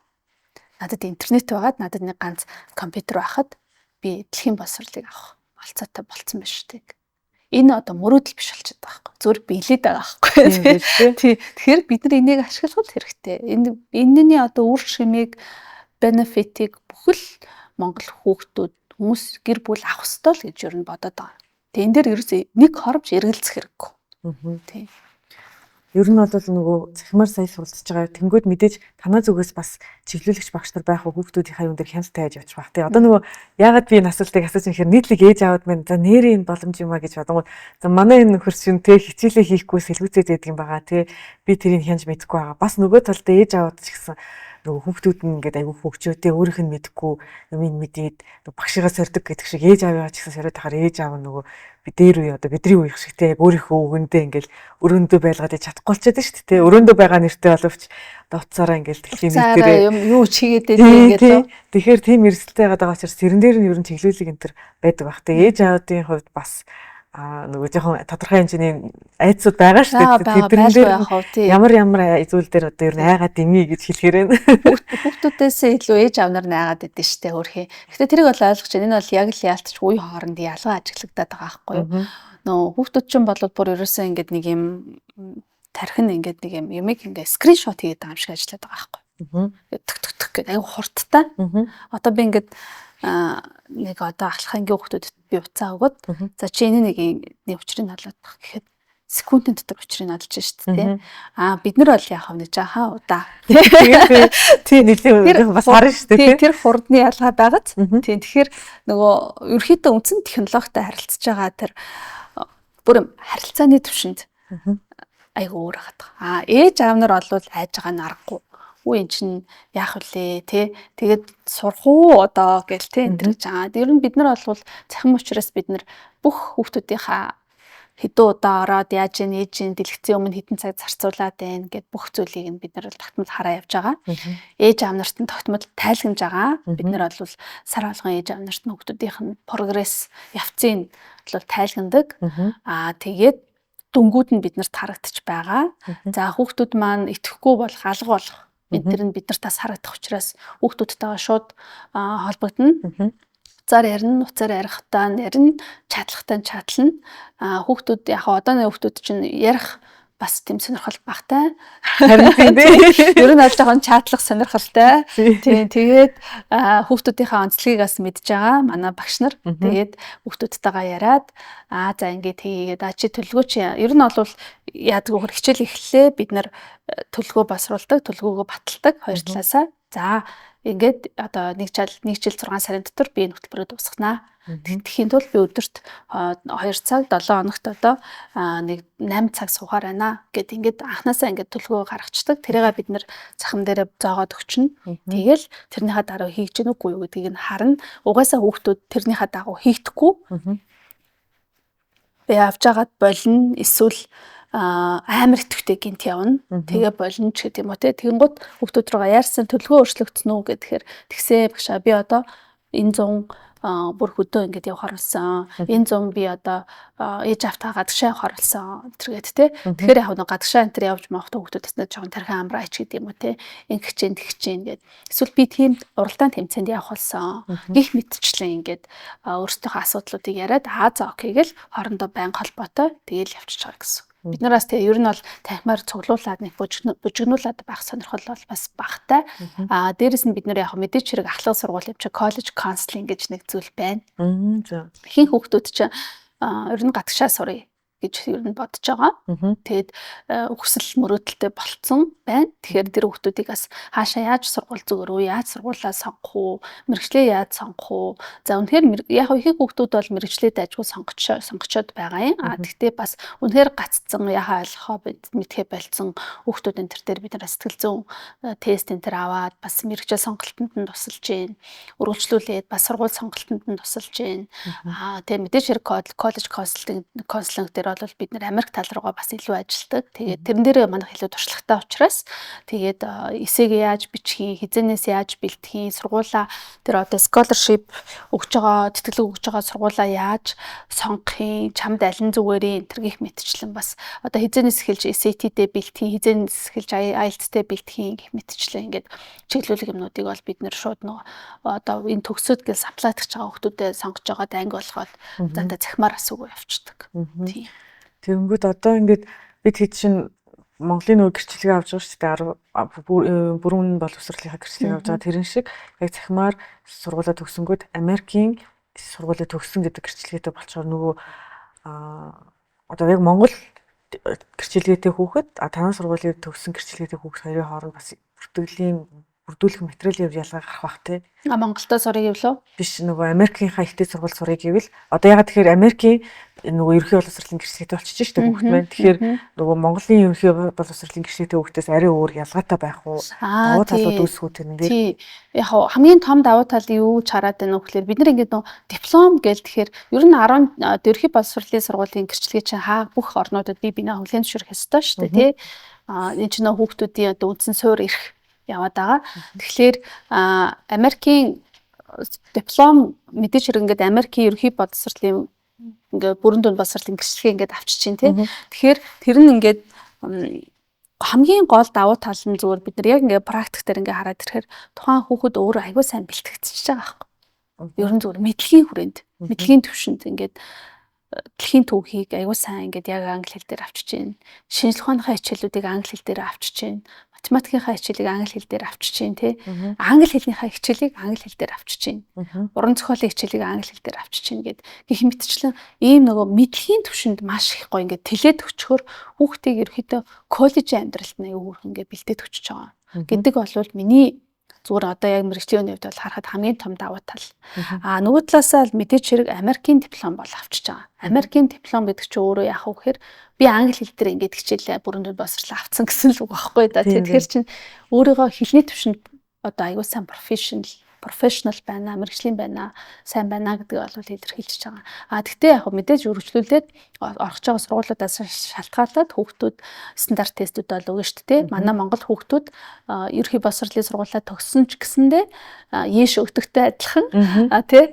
[SPEAKER 2] надад интернет байгаад надад нэг ганц компьютер байхад би дэлхийн боловсролыг авах болцоотой болцсон байна шүү дээ. Энэ одоо мөрөөдөл биш болчиход байгаа байхгүй. Зүгээр биелээд байгаа байхгүй. Тий. Тэгэхээр бид нар энийг ашиглах хэрэгтэй. Энэний одоо үр шимийг бенефитийг бүхэл Монгол хүүхдүүд хүмүүс гэр бүл авах ёстой л гэж юу н бодоод байгаа. Тэгээ энэ дээр ерөөсөө нэг хоромж эргэлзэх хэрэггүй. Тий.
[SPEAKER 1] Ер нь бол нөгөө захимаар сая суралцж байгаа. Тэнгүүд мэдээж танаа зүгээс бас чиглүүлэгч багш нар байх хүүхдүүдийнхээ юм дээр хяналттай байж явж байгаа. Тэгээ одоо нөгөө яагаад би энэ асуултыг асууж ихээр нийтлэг ээж аавд минь за нэрийн боломж юм а гэж бодонгууд за манай энэ нөхөр чинь те хичээлээ хийхгүй сэлгүүцээд байдаг юм байгаа те би тэрийг хянж мэдэхгүй байгаа. Бас нөгөө талд ээж аавд ч гэсэн нөгөө хүүхдүүд нь ингээд айгүй хөвгчөөтэй өөрийнх нь мэдэхгүй юм мэдээд багшигаа сордог гэдэг шиг ээж ааваа ч гэсэн сориод тахаар ээж аав нөгөө би дээр үе одоо бидний үеих шиг те яг өөрийнхөө өгөндөө ингээл өрөөндөө байлгаад чадахгүй болчиход шүү дээ те өрөөндөө байгаа нэртэй боловч одоо уцаараа ингээл дэлхийн нэрээр
[SPEAKER 2] юу чигээд ингээд
[SPEAKER 1] тэгэхээр тийм эрсдэлтэй байгаа учраас тэрэн дээр нь ер нь чиглүүлэг энэ төр байдаг бах. Тэгээ ээж аавдын хувьд бас нөгөө жоохон тодорхой хэмжээний айцуд байгаа шүү дээ. Тэдэн дээр ямар зүйл дээр одоо ер нь айгаад дими гэж хэлэхээр байна.
[SPEAKER 2] Хүүхдүүдээсээ илүү ээж аав нар айгаад идэв шүү дээ хөрхий. Гэхдээ тэрийг бол ойлгож байна. Энэ бол яг л яалтч үе хооронд ялгаа ажиглагдаад байгаа байхгүй юу? Нөгөө хүүхдүүд чинь болоод бүр ерөөсөө ингээд нэг юм тархин ингээд нэг юм ямиг ингээд скриншот хийгээд байгаа юм шиг ажиллаад байгаа байхгүй юу? Тк гэдэг аюу хурдтай. Одоо би ингээд нэг одоо ахлах ангийн хүүхдүүдэд би уцаа өгöd за чи энэ нэг учрыг надлаад баг гэхэд секундын дотор учрыг надлж шүү дээ. Бид нар бол яах вэ жаахан удаа.
[SPEAKER 1] Тийм нэлийн бас харна шүү дээ.
[SPEAKER 2] Тэр хурдны ялгаа байгааз. Тийм тэгэхээр нөгөө ерөөхдөө үндсэн технологитой харилцаж байгаа тэр бүр харилцааны төвшөнд айгу өөр хаад. Ээж аав нар бол айж байгаа нь аргагүй. Эн чинь яах вүлээ те тэгээд сурах уу одоо гэл те энэ гэж байгаа. Ер нь бид нар бол цахим учраас бид нар бүх хүүхдүүдийнхаа хэдэн удаа ороод яаж ээж дэлгэцийн өмнө хэдэн цаг зарцуулаад байна гэд бүх зүйлийг нь бид нар тогтмол хараа явж байгаа. Ээж аав нарт нь тогтмол тайлгнаж байгаа. Бид нар бол сар болгон ээж аав нарт нь хүүхдүүдийнх нь прогресс явцыг бол тайлгнадаг. Тэгээд дүнгууд нь биднэрт харагдаж байгаа. За хүүхдүүд маань итгэхгүй болох алга болох энэ төр нь бид нарт тас харагдах учраас хүүхдүүдтэйгээ шууд холбогдно. Уцаар ярина, уцаар ярихтаа ярина, чадлахтаа чадлна. Хүүхдүүд яг одоо нэг хүүхдүүд чинь ярих бас тийм сонирхол багтай.
[SPEAKER 1] Харин тийм.
[SPEAKER 2] Ер нь аль жоохон чатлах сонирхолтой. Тийм тэгээд хүүхдүүдийнхээ онцлогийг бас мэдж байгаа манай багш нар. Тэгээд хүүхдүүдтэйгээ яриад за ингээд хийгээд чи төлөвлөгөө чи ер нь бол яадаг вэ хичээл эхлэлээ бид нар төлөвлөгөө басруулдаг, төлөвлөгөөгөө баталдаг хоёр талаасаа. За ингээд одоо нэг жил 6 сарын дотор би энэ хөтөлбөрөд дуусгана. Тэгхийн тулд би өдөрт 2 цаг 7 хоногт одоо нэг 8 цаг суугаар байна гэд ингээд анханасаа ингээд төлөвлөгөө гаргацдаг. Тэрийгээ бид нэр цахим дээрээ зоогоод өгчнө. Тэгэл тэрнийхээ дараа хийж гэнэ үгүй юу гэдгийг нь харна. Угаасаа хүүхдүүд тэрнийхээ дагуу хийхдэггүй. Би авч агаад болно эсвэл амар итгэвтэй гинт явна. Тэгээ болно ч гэдэг юм уу те. Тэгэнгუთ хүүхдүүд рүүгээ яарсан төлөвлөгөө өөрчлөгдсөн үү гэхээр тэгсээ багшаа би одоо энэ 100 бүр хөдөө ингээд явахаар болсон. Энэ 100 би одоо ээж автаа гадагшаа явахаар болсон. Тэргээд те. Тэгэхээр яг нэг гадагшаа энэ төр явж маахта хүүхдүүдээс нэг жоохон тархин амраач гэдэг юм уу те. Ингэх чинь тэгэх чинь ингээд эсвэл би тийм уралдаан тэмцээнд явах болсон. Гих мэдчлэн ингээд өөрсдийнхөө асуудлуудыг яриад за окей гэл хоорондоо байнга холбоотой тэгэл явчихж байгаа гэсэн. Бид нараас тэгээ ер нь бол танхимаар цуглуулад нэг бужигнуулаад байх сонирхол бол бас багтай. Дээрэс нь бид нэр яг мэдээч хэрэг ахлах сургууль явж коллеж counseling гэж нэг зүйл байна. Ихэнх хүүхдүүд чинь ер нь гадагшаа сурыг гэж ер нь бодож байгаа. Тэгээд өгсөл мөрөөдөлтэй болцсон байна. Тэгэхээр тэр хүүхдүүдийг бас хаашаа яаж сургууль зүгээр үү, яаж сургуулаа сонгох уу, мэрэгчлээ яаж сонгох уу. За үнэхээр яг ихэнх хүүхдүүд бол мэрэгчлээд ажгүй сонгочоод байгаа юм. Тэгтээ бас үнэхээр гаццсан яхаа ойлгохоо мэдхээ болцсон хүүхдүүд энэ төр дээр бид нар сэтгэл зүйн тест энэ төр аваад бас мэрэгчээ сонголтод нь тусалж гээ. Үргэлжлүүлээд бас сургууль сонголтод нь тусалж гээ. Тэгээ мэдээж хэрэг коллеж консалтинг дээр бол бид нэр Америк тал руугаа бас илүү ажилдаг. Тэгээд тэрэн дээр манайх илүү туршлагатай учраас тэгээд эсэгээ яаж бичих, хизэнээс яаж бэлтгэх, сургуулаа тэр одоо scholarship өгж байгаа, тэтгэлэг өгж байгаа сургуулаа яаж сонгох, чамд аль нь зүгээрээ энэ төр гих мэтчлэн бас одоо хизэнээс эхэлж SAT-тэй бэлтгэх, хизэнээс эхэлж IELTS-тэй бэлтгэх гих мэтчлэн ингээд чиглүүлэг юмнуудыг бол бид нэр шууд нөгөө одоо энэ төгсөөд гэл саплайдах байгаа хүмүүстэй сонгож байгаад анги болгоод дандаа захимаар асуугаа явчихдаг. Тийм.
[SPEAKER 1] Тэгэнгүүт одоо ингээд бид хэд чинь Монголын нөгөө гэрчлэгээ авч байгаа шүү дээ. Бүрэн боловсролынхаа гэрчлэгээ авч байгаа тэрэн шиг яг захимаар сургуулаа төгсөнгөд Америкийн сургуулаа төгссөн гэдэг гэрчлэгээтэй болчоор нөгөө одоо яг Монгол гэрчлэгээтэй хүүхэд танай сургуулийн төгссөн гэрчлэгээтэй хүүхэд хоёрын хооронд бас бүрдүүлэх материалын ялгаа гарах бах тий.
[SPEAKER 2] Монголдоо сурыг явлаа?
[SPEAKER 1] Биш нөгөө Америкийнхаа ихтэй сургууль сурыг гэвэл одоо ягаад тэгэхээр Америкийн нөгөө ерөнхий боловсролын гэрчлэгээтэй болчихж штэ хүүхэд маань. Тэгэхээр нөгөө Монголын ерөнхий боловсролын гэрчлэгээтэй хүүхдээс арай өөр ялгаатай байх уу? Давуу талууд үүсэх үү тэрнэр.
[SPEAKER 2] Тий. Яг хамгийн том давуу тал юу ч хараад байна уу гэхээр бид нар ингээд нөгөө диплом гээл тэгэхээр ер нь 10 ерөнхий боловсролын сургуулийн гэрчлэгээ чинь бүх орнуудад бинаа хүлээн зөвшөөрөх ёстой штэ тий. Энэ ч нөгөө хүүхдүүдийн одоо үндсэн суурь ирэх яваад байгаа. Тэгэхээр Америкийн диплом мэдээж хэрэг ингээд Америкийн ерөнхий боловсролын ингээд бүрэн дүнд боловсролын гэрчлэгээ ингээд авчиж чинь тий. Тэгэхээр тэр нь ингээд хамгийн гол давуу тал нь зүгээр бид нар яг ингээд практик дээр ингээд хараад ирэхээр тухайн хүүхэд өөрөө аягүй сайн бэлтгэгдчихэж байгаа байхгүй. Ер нь зүгээр мэдлэгийн хүрээнд, мэдлэгийн төвшөнд ингээд дэлхийн түүхийг аягүй сайн ингээд яг англи хэл дээр авчиж чинь, шинжлэх ухааныхаа хичээлүүдийг англи хэл дээр авчиж чинь, математикийнхаа хичээлийг англи хэл дээр авчиж чинь тий. Англи хэлнийхаа хичээлийг англи хэл дээр авчиж чинь. Уран зохиолын хичээлийг англи хэл дээр авчиж чинь гээд гэх мэтчлэн ийм нөгөө мэдлэгийн төвшөнд маш их гоё ингээд тэлээд өчгөр хүүхдийг ерөөхдөө коллежийн амьдралд нэг өөрхөн ингээд бэлдээд өчөж байгаа. Гэдэг бол миний зүгээр одоо яг мэрэгчлийн хувьд бол харахад хамгийн том давуу тал. Нөгөө талаасаа мэдээч хэрэг Америкийн диплом бол авчиж байгаа. Америкийн диплом гэдэг чинь өөрөө яах вэ гэхээр би англи хэл дээр ингээд хичээлээ бүрэн дүнд боловсрол авцсан гэсэн л үг байхгүй да. Тэгэхээр чинь өөрийгөө хэлний төвшөнд одоо аягүй сайн профешнл байна, мэрэгжлийн байна, сайн байна гэдгийг бол илэрхийлж байгаа. Тэгтээ яг мэдээж үргэлжлүүлээд орох байгаа сургуулиудаас шалтгаалаад хүүхдүүд стандарт тестүүд бол өгнө шүү дээ. Манай Монгол хүүхдүүд ерөнхий боловсролын сургуулаа төгссөн ч гэсэндээ ЕШ өгдөгтэй адилхан тий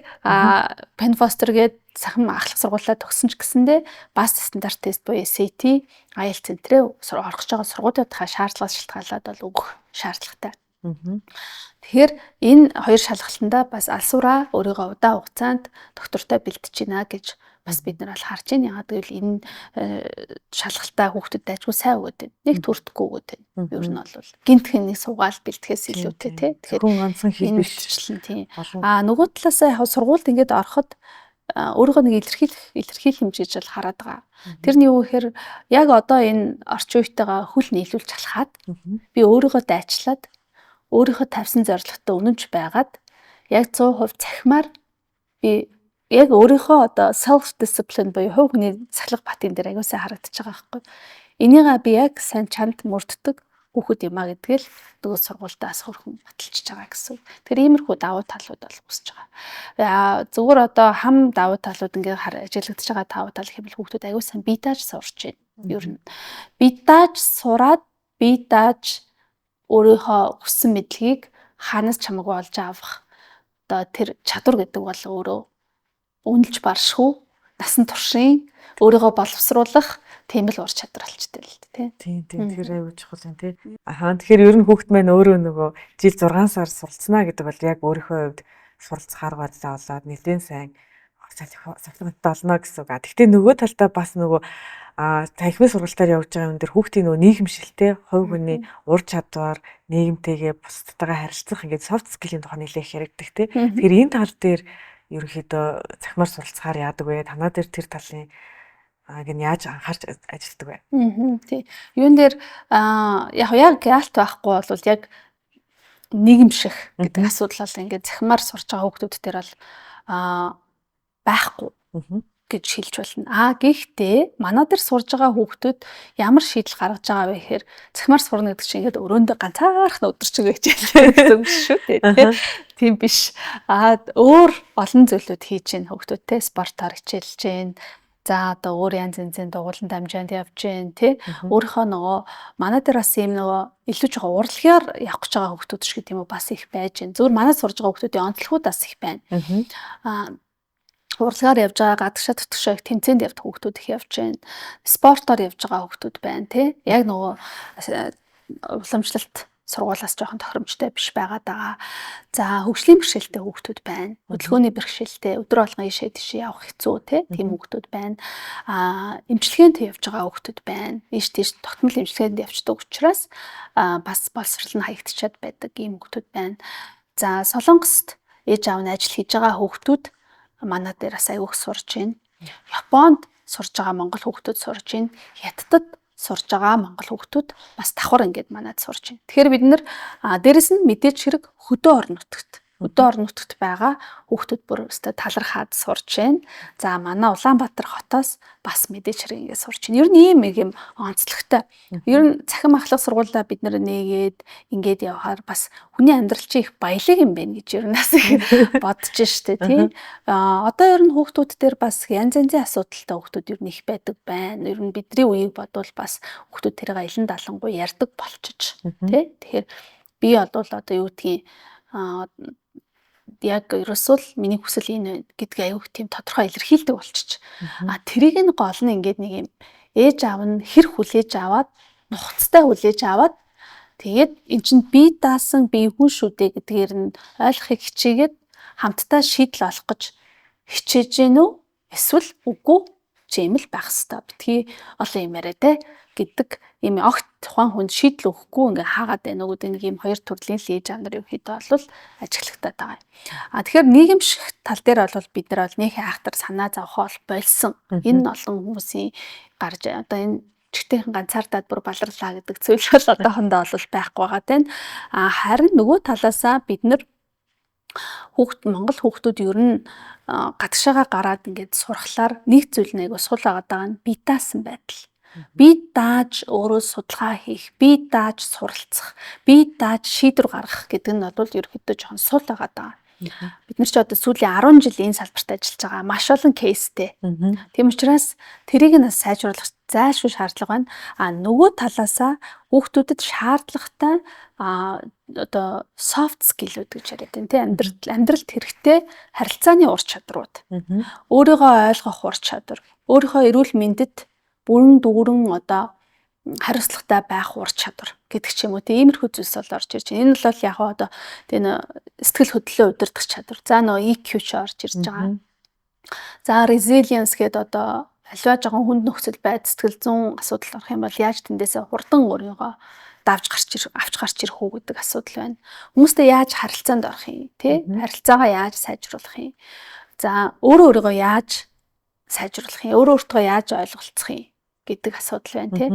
[SPEAKER 2] Penfoster гээд сахим ахлах сургуулаа төгссөн ч гэсэндээ бас стандарт тест буюу SAT, IELTS энтрээ орох байгаа сургуулиудаа шаардлагалаад бол өгөх шаардлагатай. Тэгэхээр энэ хоёр шалгалтандаа бас алсураа өөрийгөө удаан хугацаанд доктортой бэлтэж гинэ гэж бас бид нар бол харж байна. Ягаад гэвэл энэ шалгалтаа хүүхдэд дайггүй сайн өгöd байна. Нэг төртгөө өгöd байна. Ер нь бол гинтхэн нэг суугаал бэлтгэхээс илүүтэй тий.
[SPEAKER 1] Тэгэхээр хүн ганцхан хэл биш
[SPEAKER 2] тий. Нөгөө талаасаа яг сургуульд ингээд ороход өөрийгөө нэг илэрхийлэх хэмжээж бол хараад байгаа. Тэр нь юу гэхээр яг одоо энэ орчин үетэйгээ хүл нийлүүлж алхаад би өөрийгөө дайчлаад өөрийнхөө тавьсан зорилготой үнэнч байгаад яг 100% цахимаар би яг өөрийнхөө одоо self discipline буюу хувь хүний цахилга батын дээр аягүй сайн харагдаж байгаа байхгүй. Энийгээ би яг сайн чанд мөрддөг хүүхэд юмаа гэдгээл нөгөө сургуультаас хөрхөн баталчихж байгаа гэсэн. Тэгэхээр иймэрхүү давуу талууд бол үүсэж байгаа. Зүгээр одоо хам давуу талууд ингээд ажиглагдаж байгаа давуу тал гэвэл хүүхдүүд аягүй сайн бие дааж сурч байна. Ер нь бие дааж сураад бие дааж өөрийнхөө хүссэн мэдлэгийг хаанаас чамаагүй олж авах одоо тэр чадвар гэдэг бол өөрөө үнэлж баршгүй насан туршийн өөрийгөө боловсруулах тийм л ур чадвар болчтой л тий.
[SPEAKER 1] Тийм тэр аюул чухал юм тий. Тэгэхээр ер нь хүүхд маань өөрөө нөгөө жил 6 сар суралцсанаа гэдэг бол яг өөрийнхөө хувьд суралцахаар болоод нэлээд сайн сахилгаттай олно гэсэн үг. Гэхдээ нөгөө талдаа бас нөгөө танхимын сургалтаар явж байгаа юм дээр хүүхдийн нөгөө нийгэмшилтэй хувь хүний ур чадвар нийгэмтэйгээ бусдтайгаа харилцах ингээд soft skill-ийн тухай нэлээх яригддаг тий. Тэгэхээр энэ тал дээр ерөнхийдөө цахимаар суралцахаар яадаг вэ? Танаа дээр тэр талын гэн яаж анхаарч ажилладаг вэ?
[SPEAKER 2] Тий. Юун дээр яг гаалт байхгүй бол яг нийгэмших гэдэг асуудал бол ингээд захимаар сурч байгаа хүүхдүүд дээр бол байхгүй гэж хэлж болно. Гэхдээ манай дээр сурж байгаа хүүхдүүд ямар шийдэл гаргаж байгаа вэ гэхээр захимаар сурна гэдэг чинь ингээд өрөөндөө ганцаарх өдөрчиг хичээлээ гэсэн үг шүү дээ. Тийм биш. Өөр олон зүйлүүд хийж гин хүүхдүүдтэй спортоор хичээлж гин. За одоо өөр янз янзын дугуулсан дамжаанд явж гин тий. Өөрийнхөө нөгөө манай дээр бас ийм нөгөө илүү жоохон урлагаар явах гэж байгаа хүүхдүүд шиг тийм үү бас их байж гин. Зүгээр манай сурж байгаа хүүхдүүдийн онцлогуд бас их байна. Урлагаар явж байгаа гадагшаа дотгошоо их тэмцээнд явдаг хүүхдүүд их явж байна. Спортоор явж байгаа хүүхдүүд байна тий. Яг нөгөө уламжлалт сургуулаас жоохон тохиромжтой биш байгаад байгаа. За хөгжлийн бэрхшээлтэй хүүхдүүд байна. Хөдөлгөөний бэрхшээлтэй өдөр болгон ийшээ тийшээ явах хэцүү тийм хүүхдүүд байна. Эмчилгээнд явж байгаа хүүхдүүд байна. Ийш тийш тогтмол эмчилгээнд явждаг учраас бас боловсрол нь хаягдчиад байдаг ийм хүүхдүүд байна. За Солонгост ээж аав нь ажил хийж байгаа хүүхдүүд манай дээр бас аягүй их сурж байна. Японд сурж байгаа монгол хүүхдүүд сурж байна. Хятадд сурж байгаа монгол хүүхдүүд бас давхар ингээд манад сурж байна. Тэгэхээр бид нэр дээрэс нь мэдээж хэрэг хөдөө орон нутагт байгаа хүүхдүүд бүр өстой талархаад сурж байна. За манай Улаанбаатар хотоос бас мэдээж хэрэг ингээд сурж байна. Ер нь ийм онцлогтой. Ер нь цахим ахлах сургуулиудаа бид нэр нээгээд ингээд явахаар бас хүний амьдрал чи их баялаг юм байна гэж ер нь бас бодож штэ тий. Одоо ер нь хүүхдүүд дээр бас янз янзын асуудалтай хүүхдүүд ер нь их байдаг байна. Ер нь бидний үеийг бодвол бас хүүхдүүд тэрийг аялан далангуй ярьдаг болчих тий. Тэгэхээр би бол одоо юу гэдгийг яг ерөөсөө миний хүсэл энэ гэдгийг аюух тийм тодорхой илэрхийлдэг болчих. Тэрийг нь гол нь ингээд нэг юм ээж аав нь хэр хүлээж аваад нухацтай хүлээж аваад тэгээд эн чинь би даасан би хүн шүү дээ гэдгээр нь ойлгохыг хичээгээд хамтдаа шийдэл олох гэж хичээж гэнэ үү? Эсвэл үгүй чимэл байх хэвээр битгий олон юм яриа те гэдэг ийм огт тухайн хүнд шийдэл өгөхгүй ингээ хаагаад байна уу гэдэг нэг ийм хоёр төрлийн л ээж аав нар ерөөхдөө бол ажиглагтаад байгаа. Тэгэхээр нийгэмших тал дээр бол бид нар бол нөх айхтар санаа зовхоо болсон. Энэ олон хүмүүсийн гарч одоо энэ чигтийн ганцаардаад бүр баларлаа гэдэг зүйл бол одоохондоо бол байхгүй байгаа тань. Харин нөгөө талаасаа бид нар монгол хүүхдүүд ер нь гадагшаага гараад ингээд сурахлаар нэг зүйл нэг сул байгаа нь бие даасан байдал. Би дааж өөрөө судалгаа хийх, би дааж суралцах, би дааж шийдвэр гаргах гэдэг нь бол ерөөхдөө жоохон сул байгаа даа. Бид нар ч одоо сүүлийн 10 жил энэ салбарт ажиллаж байгаа маш олон кейстэй. Тийм учраас тэрийг нь сайжруулах зайлшгүй шаардлага байна. Нөгөө талаасаа хүүхдүүдэд шаардлагатай одоо soft skill-үүд гэж яриад байна тийм амьдралд хэрэгтэй харилцааны ур чадрууд. Өөрийгөө ойлгох ур чадвар, өөрийнхөө эрүүл мэндэд бүрэн дүүрэн одоо хариуцлагатай байх ур чадвар гэдэг ч юм уу тиймэрхүү зүйлс бол орж ирж байна. Энэ бол яг одоо тийм сэтгэл хөдлөлөө удирдах чадвар. За нөө EQ ч орж ирж байгаа. За resilience гэдэг одоо аливаа жоохон хүнд нөхцөл байд сэтгэл зүйн асуудал орох юм бол яаж тэндээсээ хурдан өөрийгөө авч гарч ирэх үү гэдэг асуудал байна. Хүмүүстэй яаж харилцаанд орох юм тий? Харилцаагаа яаж сайжруулах юм? За өөрийгөө яаж сайжруулах юм? Өөртөө яаж ойлголцох юм гэдэг асуудал байна тий.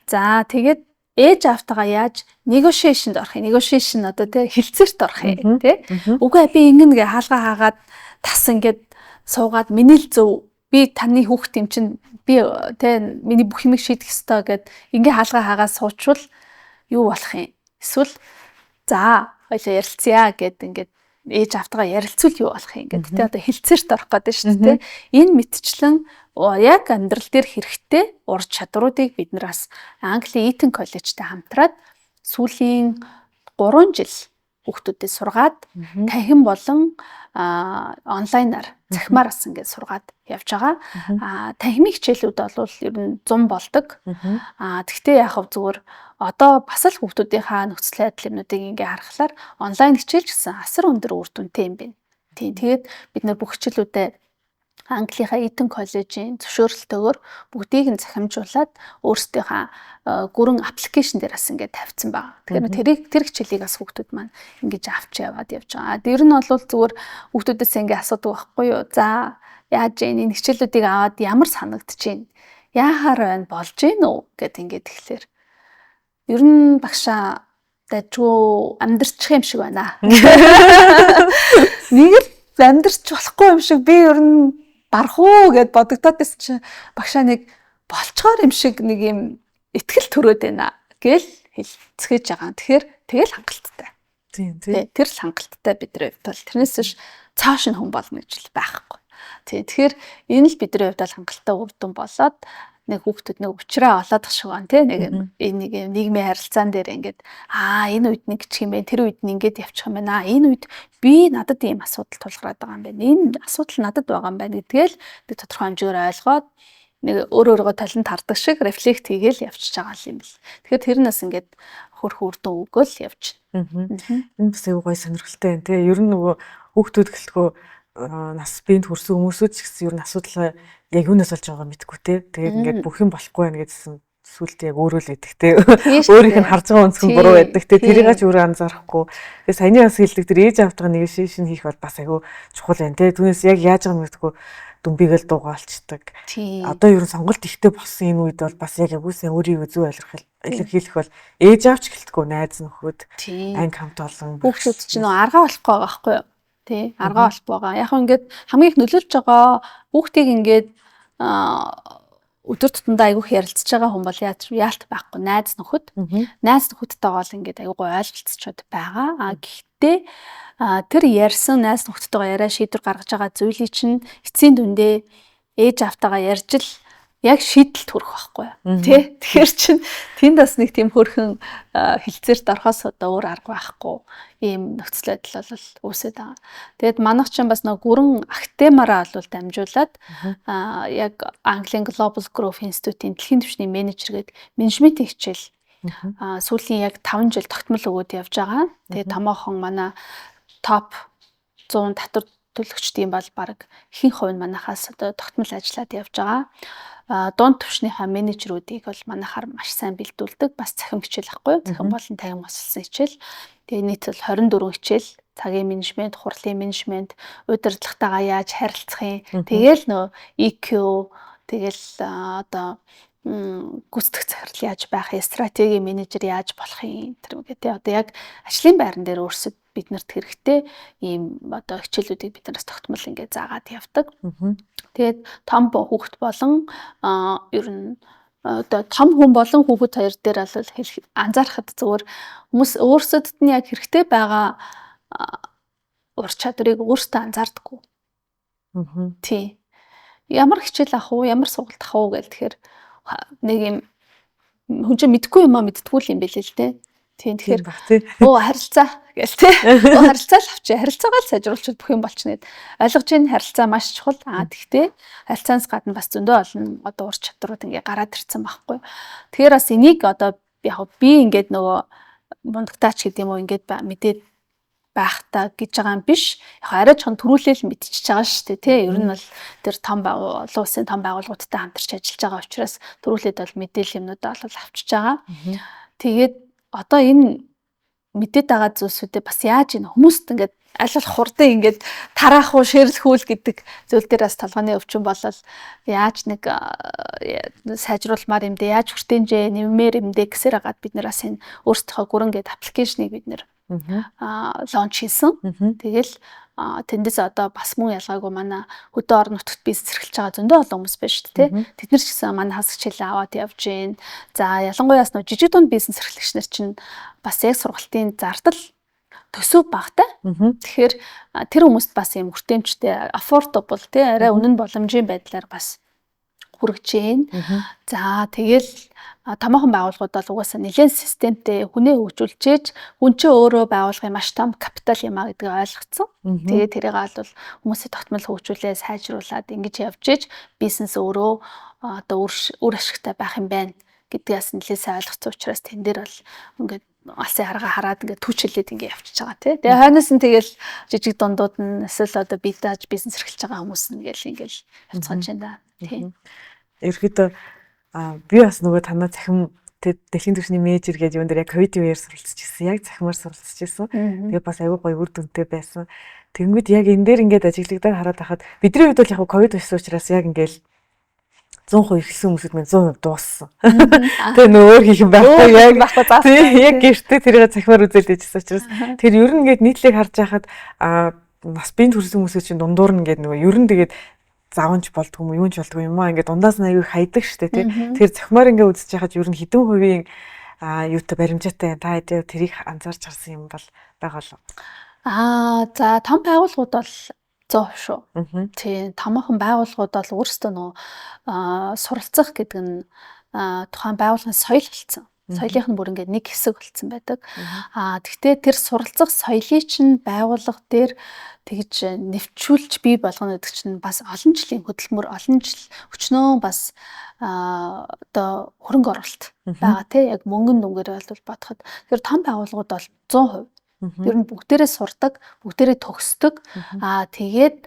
[SPEAKER 2] За тэгээд ээж автагаа яаж negotiation-д орох юм? Negotiation одоо тий хилцээрт орох юм тий. Үгүй би ингэнэ хаалгаа хаагаад тас ингээд суугаад миний л зөв би таны хүүхд юм чинь би тий миний бүх юмыг шийдэх ёстой гэд ингээ хаалгаа хаагаад суучвал юу болох юм? Эсвэл за хоёлаа ярилцъя гэд ингээд ээж автагаа ярилцвал юу болох юм гэдэг. Тэгээ одоо хилцээрт орох гэдэг шүү дээ. Энэ мэтчлэн яг амьдрал дээр хэрэгтэй ур чадруудыг бид нараас Английн Eton коллежтэй хамтраад сүүлийн 3 жил хүүхдүүдэд сургаад танхим болон онлайнаар захимаар бас ингээд сургаад явж байгаа. Танхимын хичээлүүд бол ер нь 100 болдог. Тэгвэл яг хав зүгээр одоо бас л хүүхдүүдийнхаа нөхцөл байдал юмнуудыг ингээ харахаар онлайн хичээл гэсэн асар өндөр үр дүнтэй юм байна. Тэгээд бид нэр бүх хичээлүүдэд Английнхаа Eton коллежийн зөвшөөрлөлтөөр бүгдийг нь захимжуулаад өөрсдийнхөө гүрэн аппликейшн дээрээс ингээд тавьсан байгаа. Тэгэхээр тэр хичээлийг бас хүүхдүүд маань ингэж авч яваад явж байгаа. Тэр нь бол зүгээр хүүхдүүдээс ингээд асуудаг байхгүй юу? За яаж энэ хичээлүүдийг аваад ямар санагдаж байна? яахаар байна болж гин үү гэд ингээд тэгэхээр ер нь багшаа дажгүй амьдрчих юм шиг байна. Нэг л амьдрч болохгүй юм шиг би ер нь барах уу гэд бодогдоод байсан чи багшаа нэг болцохоор юм шиг нэг юм итгэл төрөөд байна гэл хэлцгээж байгаа. Тэгэхээр тэгэл хангалттай.
[SPEAKER 1] Тийм.
[SPEAKER 2] Тэр л хангалттай бидний хувьд бол тэрнээс биш цааш нь хүн болно гэж л байхгүй. Тэгэхээр энэ л бидний хувьд бол хангалттай үр дүн болоод нэг хүүхдүүд нэг уучраа олоод тах шиг байна тий нэг нийгмийн харилцаан дээр ингээд энэ үед нэг ч юм бэ тэр үед нь ингээд явчих юм байна энэ үед би надад ийм асуудал тулгараад байгаа юм байна энэ асуудал надад байгаа юм байна гэдгээл нэг тодорхой хэмжээгээр ойлгоод нэг өөрөөгөө талент хардаг шиг рефлект хийгээл явчихж байгаа юм бэл. Тэгэхээр тэрнээс ингээд хөрх үр дүн өгөөл явж байна.
[SPEAKER 1] Энэ бас аюу гой сонирхолтой байна тий. Ер нь нөгөө хүүхдүүд гэлтгөө нас биед хүрсэн хүмүүсүүд ч гэсэн ер нь асуудал яг юунаас болж байгааг мэдэхгүй тий. Тэгээд ингээд бүх юм болохгүй байна гэдсэн сүулт яг өөрөө л байдаг тий. Өөрийнх нь харж байгаа өнцгөн буруу байдаг тий. Тэрийг ч өөрөө анзаарахгүй. Тэгээд саяны бас хэлдэг тэр ээж автгаа негашн хийх бол бас аюу чухал байна тий. Түүнээс яг яаж байгааг мэдэхгүй дүмбигээл дуугаалцдаг. Одоо ер нь сонголт ихтэй болсон энэ үед бол бас яг агуулсан өөрийгөө зөв илэрхийлэх бол ээж авч гэлтгүү найз нөхөд анги хамт олон
[SPEAKER 2] хүүхдүүд чинь нөө аргаа болохгүй байгаа байхгүй юу? Тий, аргаа болохгүй байгаа. Яг нь ингээд хамгийн их нөлөөлж байгаа хүүхдийг ингээд өдөр тутамдаа айгүйх ярилцж байгаа хүн бол яалт байхгүй найз нөхөд. Найз нөхөдтэйгээ бол ингээд айгүйгүй ойлголцчод байгаа. Гэхдээ тэр ярьсан найз нөхдөдтэйгээ яриа шийдвэр гаргаж байгаа зүйлийг чинь эцсийн дүндээ ээж автагаа ярьж л яг шийдэлт хүрэх байхгүй юу тий. Тэгэхээр чин тэнд бас нэг тийм хөрхөн хилцээрт орохоос одоо өөр арга байхгүй ийм нөхцөл байдал бол үүсээд байгаа. Тэгээд манайх чинь бас нэг гүрэн актемараа бол дамжуулаад яг Английн Global Growth Institute-ийн дэлхийн түвшний менежер гээд менежментийн хичээл сүүлийн яг 5 жил тогтмол өгөөд явж байгаа. Тэгээд томоохон манай топ 100 татвар төлөгчдийн бол баг ихэнх хувь нь манайхаас одоо тогтмол ажиллаад явж байгаа. Дунд түвшнийхаа менежерүүдийг бол манайхаар маш сайн бэлдүүлдэг. Бас цахим хичээл ахгүй юу? Цахим болон тагим болсон хичээл. Тэгээ нийт бол 24 хичээл. Цагийн менежмент, хурлын менежмент, удирдлагатайгаа яаж харилцах юм. Тэгээл нөө EQ, тэгээл одоо гүйцэтгэх захирал яаж байх юм, стратеги менежер яаж болох юм тэр үгтэй. Одоо яг ажлын байран дээр өөрсөд биднэрт хэрэгтэй ийм одоо хичээлүүдийг бид нараас тогтмол ингээд заагаад явдаг. Тэгээд том хүүхэд болон ер нь одоо том хүн болон хүүхэд хоёр дээр бол анзаархад зүгээр хүмүүс өөрсдөд нь яг хэрэгтэй байгаа ур чадварыг өөрсдөө анзаардаггүй. Тий. Ямар хичээл авах уу, ямар сургалт авах уу гэл тэгэхээр нэг юм хүн чинь мэдгүй юм аа мэдтгүй л юм бэлээ л дээ. Тийм тэгэхээр харилцаа гэл тий. Харилцаа л авчи. Харилцаагаа л сайжруулчихвал бүх юм болчихно гэд. Ойлгож ийн харилцаа маш чухал. Тэгтээ харилцаанаас гадна бас зөндөө олон одоо ур чадварууд ингээ гараад ирсэн байхгүй. Тэгэхээр бас энийг одоо яг би ингээд нөгөө мундагтаач гэдэг юм уу ингээд мэдээд байхтаа гэж байгаа юм биш. Яг арай чон төрүүлэл мэдчихэж байгаа шүү дээ тий. Ер нь бол тэр том олон улсын том байгууллагуудтай хамтарч ажиллаж байгаа учраас төрүүлээд бол мэдээлэл юмнуудаа бол авчиж байгаа. Тэгээд одоо энэ мэдээд байгаа зүйлсүүдээ бас яаж энэ хүмүүст ингээд аль болох хурдан ингээд тараах уу шеэрлэх үү гэдэг зүйл дээр бас толгойн өвчин болол яаж нэг сайжруулмаар юм дээ яаж хүртээнжээ нэммээр юм дээ гэсээр хагаад бид нараас энэ өөрсдийнхөө гүрэнгээд аппликейшнийг бид нэр лонч хийсэн. Тэгэл тэндээс одоо бас мөн ялгаагүй манай хөдөө орон нутагт бизнес эрхэлж байгаа зөндөө олон хүмүүс байна шүү дээ. Тэд нар ч гэсэн манай хас хичээл аваад явж гин. За ялангуяас нөө жижиг дунд бизнес эрхлэгч нар чинь бас яг сургалтын зардал төсөв багтай. Тэгэхээр тэр хүмүүст бас юм хүртээмжтэй affordable тий арай үнэн боломжийн байдлаар бас хүргэж гин. За тэгэл томоохон байгууллагууд бол угаасаа нэлээд системтэй хүнээ хөгжүүлжээж хүн чинь өөрөө байгуулгын маш том капитал юм а гэдгийг ойлгоцсон. Тэгээд тэрийг бол хүмүүсийн тогтмол хөгжүүлээ сайжруулад ингэж явж иж бизнес өөрөө одоо үр ашигтай байх юм байна гэдгээс нэлээд сайн ойлгоцсон учраас тэн дээр бол ингээд алсын харгаа хараад ингээд түүчилээд ингээд явчихж байгаа тий. Тэгээ хойноос нь тэгэл жижиг дундууд нь эсвэл одоо бие дааж бизнес эрхэлж байгаа хүмүүс нь ингээл явцгааж байна тий.
[SPEAKER 1] Ерөөдөө би бас нөгөө танаа захим дэлхийн түвшний менежер гэж юун дээр яг ковид үеэр суралцж ирсэн. Яг захимаар суралцж ирсэн. Тэгээ бас аюу гоё үр дүнтэй байсан. Тэнгүүд яг энэ дээр ингээд ажиглагдаад хараад байхад бидний хувьд бол яг ковид байсан учраас яг ингээл 100% ихсэн хүмүүсүүд маань 100% дууссан. Тэгээ нөөр хийх юм байхгүй яг яг гэртээ тэрийг цахимаар үзэл дэжсэн учраас тэр ер нь ингээд нийтлэг харж байхад бас бинт хүрсэн хүмүүсүүд чинь дундуур нь ингээд нөгөө ер нь тэгээд заванч болдгоо юм юунч болдгоо юм аа ингээд дундаас нь аягүй хайдаг штэ тий. Тэр цахимаар ингээд үзэж байхад ер нь хэдэн хувийн юутай баримжаатай та тэрийг анзаарч харсан юм бол байгаа л.
[SPEAKER 2] За том байгууллагууд бол 100% шүү. Тийм томоохон байгууллагууд бол өөрсдөө нөгөө суралцах гэдэг нь тухайн байгууллагын соёл болсон. Соёлынх нь бүр ингээд нэг хэсэг болсон байдаг. Гэхдээ тэр суралцах соёлыг чинь байгууллага дээр тэгж нэвтрүүлж бий болгоно гэдэг чинь бас олон жилийн хөдөлмөр, олон жил өчнөө бас одоо хөрөнгө оруулалт байгаа тий яг мөнгөн дүнгээр бол бодоход тэр том байгууллагууд бол 100% ер нь бүгдээрээ сурдаг, бүгдээрээ төгсдөг. Тэгээд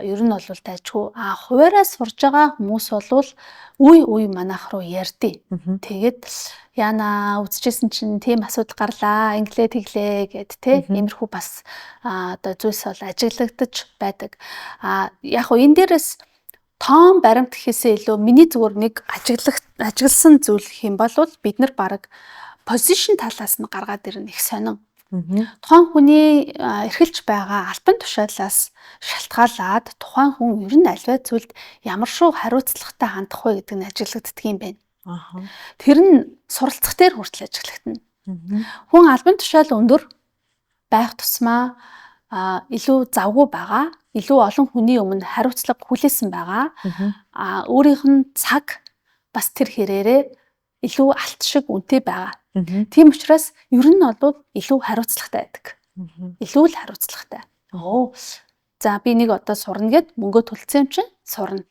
[SPEAKER 2] ер нь бол тайчгүй хуваараа сурж байгаа хүмүүс бол үе манайх руу ярьдээ. Тэгээд яана үзчихсэн чинь тийм асуудал гарлаа, инглээ тэглээ гэд те иймэрхүү бас одоо зүйлс бол ажиглагдаж байдаг. Яг хөө энэ дээрээс том баримт гэхээсээ илүү миний зүгээр нэг ажигласан зүйл хэм бол бид нар баг позишн талаас нь гаргаад ирнэ их сонин. Тухайн хүний эрхэлж байгаа албан тушаалаас шалтгаалаад тухайн хүн ер нь альваа зүйлд ямар шүү хариуцлагатай хандах вэ гэдэг нь ажиглагддаг юм байна. Тэр нь суралцах дээр хүртэл ажиглагдана. Хүн албан тушаал өндөр байх тусмаа илүү завгүй байгаа, илүү олон хүний өмнө хариуцлага хүлээсэн байгаа. Өөрийнх нь цаг бас тэр хэрээрээ илүү алт шиг үнэтэй байгаа. Тийм учраас ер нь бол илүү хариуцлагатай байдаг. Илүү л хариуцлагатай. За би нэг одоо сурна гэд мөнгө төлсөн юм чинь сурна.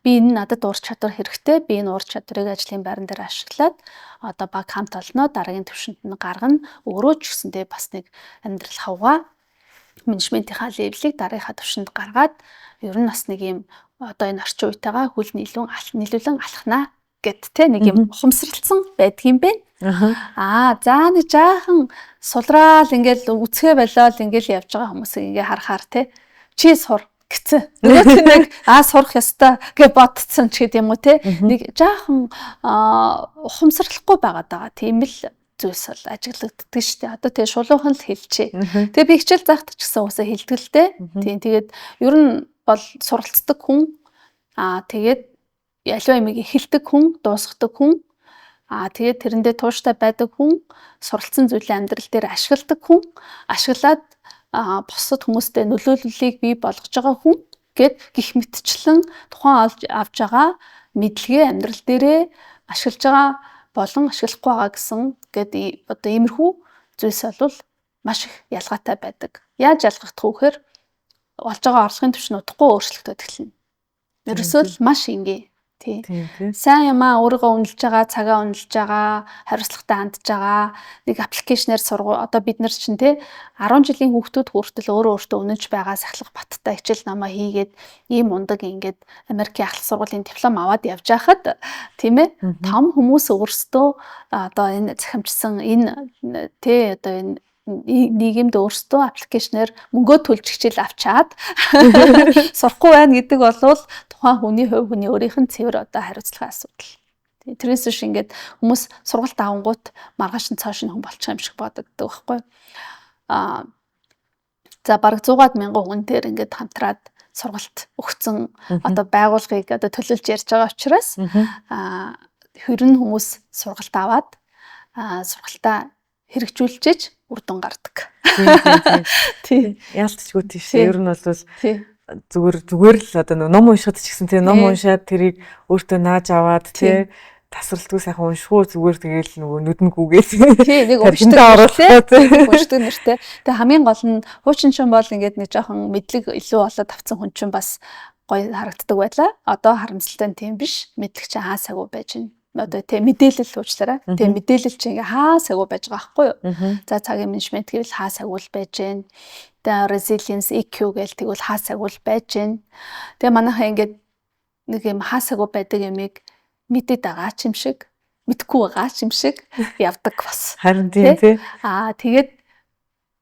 [SPEAKER 2] Би энэ надад ур чадвар хэрэгтэй. Би энэ ур чадварыг ажлын байран дээр ашиглаад одоо баг хамт олноо дараагийн түвшинд нь гаргана. Өөрөө ч гэсэндээ бас нэг амьдрал хавгаа менежментийнхаа левелийг дараагийнхаа түвшинд гаргаад ер нь бас нэг юм одоо энэ орчин үетэйгээ хүл нийлүүлэн алхнаа гэд тэ нэг юм ухамсарлцсан байдгийм бэ. За нэг жаахан сулраал ингээл үцгээ болоод ингээл явж байгаа хүмүүсийг ингээ харахаар те чи сур гэсэн. Нөгөө нэг сурах ёстой гэж бодцсон ч гэдэм юм уу те нэг жаахан ухамсарлахгүй байгаад байгаа. Тийм л зүйлс бол ажиглагддаг шүү дээ. Одоо тэгээ шулуухан л хэлчихэ. Тэгээ би хичээл заахт ч гэсэн уусаа хэлдэг л дээ. Тийм тэгээд ер нь бол суралцдаг хүн тэгээд аливаа юмыг эхэлдэг хүн, дуусгадаг хүн тэгээд тэрэндээ тууштай байдаг хүн, суралцсан зүйлээ амьдрал дээр ашигладаг хүн, ашиглаад бусад хүмүүстэй нөлөөллийг бий болгож байгаа хүн гэд гих мэтчлэн тухайн авж байгаа мэдлэгээ амьдрал дээрээ ашиглаж байгаа болон ашиглахгүй байгаа гэсэн гэд одоо иймэрхүү зүйлс бол маш их ялгаатай байдаг. Яаж ялгагдах вэ гэхээр болж байгаа орлогын түвшин удахгүй өөрчлөгдөж эхэлнэ. Ерөөсөө л маш энгийн. Сайн юмаа өөрийгөө үнэлж байгаа, цагаа үнэлж байгаа, хариуцлагатай хандж байгаа. Нэг аппликейшнээр одоо бид нар чинь 10 жилийн хүүхдүүд хүртэл өөртөө үнэнч байгаа сахилга баттай хичээл намаа хийгээд ийм ундаг ингээд Америкийн ахлах сургуулийн диплом аваад явж байхад тийм ээ том хүмүүс өөрсдөө одоо энэ захимжсан энэ одоо энэ нийгэмд өөрсдөө аппликейшнээр мөнгөө төлж хичээл авчаад сурахгүй байна гэдэг бол тухайн хүний хувь хүний өөрийнх нь цэвэр одоо хариуцлагын асуудал. Тэрээс биш ингээд хүмүүс сургалт авангууд маргааш нь цааш нь хүн болчих юм шиг боддог байхгүй. За бараг 100-аад мянган хүн дээр ингээд хамтраад сургалт өгсөн одоо байгууллагыг одоо төлөөлж ярьж байгаа учраас хэрэн хүмүүс сургалт аваад сургалтаа хэрэгжүүлж үр дүн гардаг. Тийм.
[SPEAKER 1] Яалтчгүй тийш. Ер нь бол зүгээр л одоо ном уншихад ч гэсэн тийм ном уншаад тэрийг өөртөө нааж аваад тийм тасралтгүй сайхан уншихуу зүгээр тэгээл нөгөө нүднгүүгээс
[SPEAKER 2] тийм нэг уншдаг нэртэй. Тэгээ хамгийн гол нь хуучин шин бол ингээд нэг жоохон мэдлэг илүү болоод авсан хүн чинь бас гоё харагддаг байлаа. Одоо харамсалтай нь тийм биш. Мэдлэг чинь хаасаагүй байж байна. Одоо тийм мэдээлэл уучлаарай. Тийм мэдээлэл чинь ингээ хаасаагүй байж байгаа байхгүй юу? За цагийн менежмент гэвэл хаасаагүй л байж байна. Тэгээ resilience EQ гээл тэгвэл хаасаагүй л байж байна. Тэгээ манайхаа ингээд нэг юм хаасаагүй байдаг юмыг мэдээд байгаа ч юм шиг, мэдгүй байгаа ч юм шиг явдаг бас.
[SPEAKER 1] Харин тийм тий.
[SPEAKER 2] Тэгээд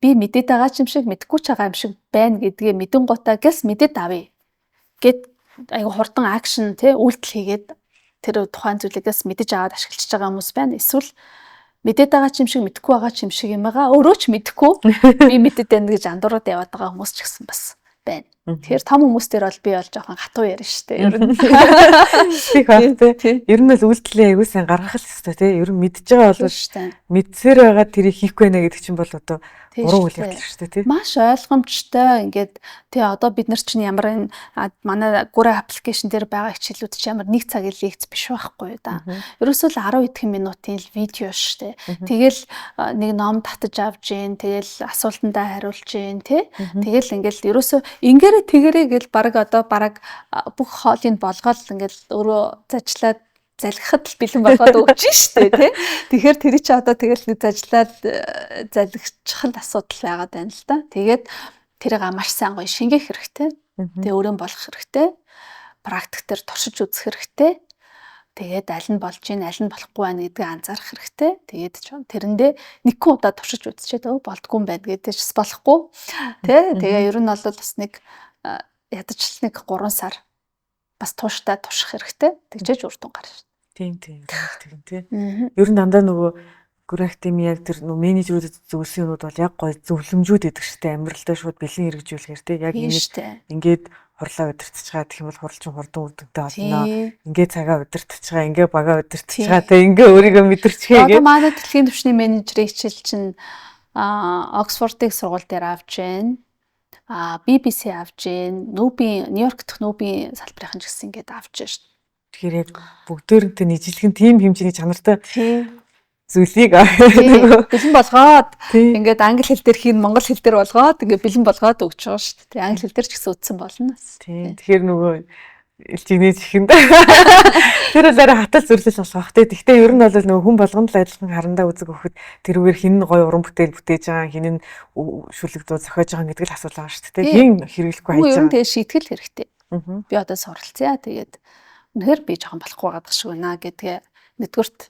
[SPEAKER 2] би мэдээд байгаа ч юм шиг, мэдгүй ч байгаа юм шиг байна гэдгээ мэдэн гутаа гэс мэдээд авъя гэд айгу хурдан акшн тий үйлдэл хийгээд тэр тухайн зүйлээс мэдэж аваад ашиглаж байгаа хүмүүс байна. Эсвэл мэдээд байгаа ч юм шиг мэдэхгүй байгаа ч юм шиг юм байгаа. Өөрөө ч мэдэхгүй би мэдээд байна гэж андуураад яваад байгаа хүмүүс ч гэсэн бас байна. Тэгэхээр том хүмүүс дээр бол би бол жоохон хатуу ярина шүү дээ. Ер нь.
[SPEAKER 1] Тэг бах тий. Ер нь бол үйлдэлээ аягүй сайн гаргах л хэвээр тий. Ер нь мэдж байгаа бол
[SPEAKER 2] шүү дээ.
[SPEAKER 1] мэдсээр байгаа тэрийг хийхгүй байна гэдэг чинь бол одоо буруу үйл явдал шүү дээ тий.
[SPEAKER 2] Маш ойлгомжтой ингээд тий одоо бид нар чинь ямар энэ манай гүрэ аппликейшн дээр байгаа хичээлүүд чинь ямар нэг цагийн лекц биш байхгүй да. Ерөөсөө л 10 хэдхэн минутын л видео шүү дээ. Тэгэл нэг ном татаж авч гин тэгэл асуултандаа хариулж гин тий. Тэгэл ингээл ерөөсөө ингээрэ тэгэрэ гэл баг бүх хоолыг болгоод ингээл өөрөө зажлаад залгихад л бэлэн болгоод өгч штэ тий. Тэгэхээр тэр чи одоо тэгэл нэг зажлаад залгичих л асуудал байгаад байна л да. Тэгээд тэрийг маш сайн гоё шингээх хэрэгтэй. Тэгээ өөрөө болох хэрэгтэй. Практик дээр туршиж үзэх хэрэгтэй. Тэгээд аль нь болж ийн аль нь болохгүй байна гэдгийг анзаарах хэрэгтэй. Тэгээд тэрэндээ нэгэн удаа туршиж үзчихэд болдгүй юм байна гэдэг чинь болохгүй. Тий. Тэгээ ер нь бол бас нэг ядаж нэг 3 сар бас тууштай турших хэрэгтэй. Тэгжээж үр дүн гарна.
[SPEAKER 1] Тийм тийм тий. Ер нь дандаа нөгөө гүрэхтэми яг тэр нөгөө менежерүүдэд зөвлөсөн юмуд бол яг гоё зөвлөмжүүд өгдөг штэ амьдралдаа шууд бэлэн хэрэгжүүлэхээр тий. Яг ингээд хурлаа удирдах чагаа гэх юм бол хуралчин хурдан үлдэнтэй болно. Ингээд цагаа удирдах чагаа, ингээд багаа удирдах чагаа тий. Ингээд өөрийгөө мэдэрчгээ.
[SPEAKER 2] Одоо манай дэлхийн түвшний менежерийн хичээл чинь Оксфордын сургууль дээр авч Jain. BBC авч जैन. Нью-Йорк дахь Нүүбийн салбарын ч гэсэн ингээд авч जैन штэ.
[SPEAKER 1] Тэгэхээр яг бүгдөөрөнтэй нийжлэх тийм хэмжээний чанартай зүйлийг
[SPEAKER 2] бэлэн болгоод ингээд англи хэл дээр хийн монгол хэл дээр болгоод ингээд бэлэн болгоод өгч байгаа шүү дээ. Англи хэл дээр ч гэсэн үтсэн болно.
[SPEAKER 1] Тийм. Тэгэхээр нөгөө элчигнээс ихэнд тэр л арай хатал зүрлэл болох те. Гэхдээ ер нь бол нөгөө хүн болгонд л адилхан харандаа үзэг өгөхөд тэрүүгээр хин нь гоё уран бүтээл бүтээж байгаа, хин нь шүлэгдүү зохиож байгаа гэдэг л асуулт байгаа шүү дээ. Хин хэрэглэхгүй хайж байгаа.
[SPEAKER 2] Ер нь тэгээ шийтгэл хэрэгтэй. Би одоо суралцъя. Тэгээд үнэхээр би жоохон болохгүй байгаа шиг байна гэдгээ нэгдүгürt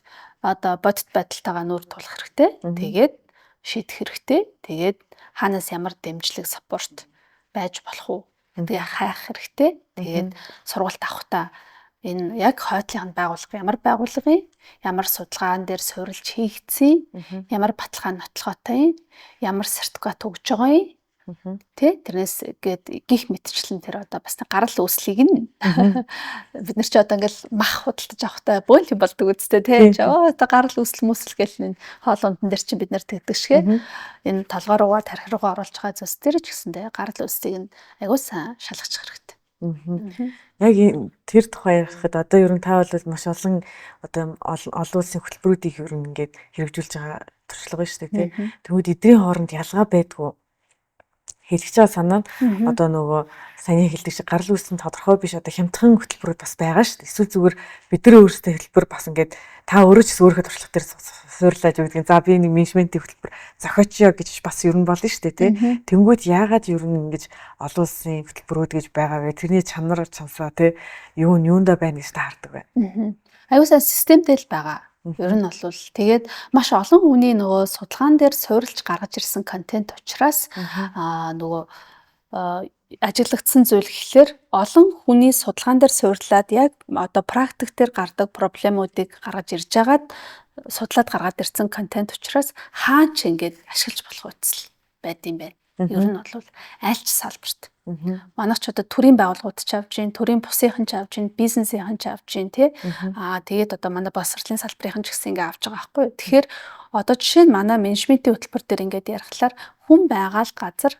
[SPEAKER 2] одоо бодит байдалтайгаа нүүр тулах хэрэгтэй. Тэгээд шийдэх хэрэгтэй. Тэгээд хаанаас ямар дэмжлэг саппорт байж болох уу гэдгийг хайх хэрэгтэй. Тэгээд сургалт авахдаа энэ яг хойдлын байгууллага ямар байгууллага ямар судалгаан дээр суурилж хийгдсэн ямар баталгаа нотлоготой ямар сертификат өгж байгаа тий тэрнээс гээд гих мэтчлэн тэр одоо бас гарал үүслийг нь бид нар ч одоо ингээл мах худалдаж авахтай бөөнл болдог үстэй тий одоо гарал үүсэл мүсэл гэл энэ хоол ундан дээр чинь бид нар тэгдэг шгэ энэ толгой руугаа тархи руугаа оруулж байгаа зүйлс тэр ч гэсэндээ гарал үүслийг нь аягуулсан шалгачих хэрэгтэй.
[SPEAKER 1] Яг тэр тухай ярихад одоо ер нь та бол маш олон одоо олон улсын хөтөлбөрүүдийг ер нь ингээд хэрэгжүүлж байгаа туршлага байна шүү дээ тий. Тэгвэл эдний хооронд ялгаа байдгүй хэлж байгаа санаа нь одоо нөгөө саяны хэлдэг шиг гарал үүслийн тодорхой биш одоо хямдхан хөтөлбөрүүд бас байгаа шүү дээ. Эсвэл зүгээр бидний өөрсдөө хөтөлбөр бас ингээд та өөрөө ч өөрийнхөө туршлага дээр суурлаад юу гэдгийг за би нэг менежментийн хөтөлбөр зохиочё гэж бас ер нь болно шүү дээ тий. Тэнгүүд яагаад ер нь ингэж олон улсын хөтөлбөрүүд гэж байгаа вэ? Тэрний чанар чансаа тий юунда байна гэж таардаг байна.
[SPEAKER 2] Аюусаа системтэй л байгаа. Ер нь бол тэгээд маш олон хүний нөгөө судалгаан дээр суурилж гаргаж ирсэн контент учраас нөгөө ажиглагдсан зүйл гэхэлэр олон хүний судалгаан дээр суурлаад яг одоо практик дээр гардаг проблемуудыг гаргаж ирж байгаад судлаад гаргаад ирсэн контент учраас хаач ингээд ашиглаж болох үйл байд юм байна. Ер нь бол аль ч салбарт. Манайх ч одоо төрийн байгууллагууд ч авч гин, төрийн бусынхан ч авч гин, бизнесийнхан ч авч гин тий. Тэгээд одоо манай боловсролын салбарынхан ч гэсэн ингээ авч байгаа байхгүй. Тэгэхээр одоо жишээ нь манай менежментийн хөтөлбөр дээр ингээд ярихлаар хүн байгаа л газар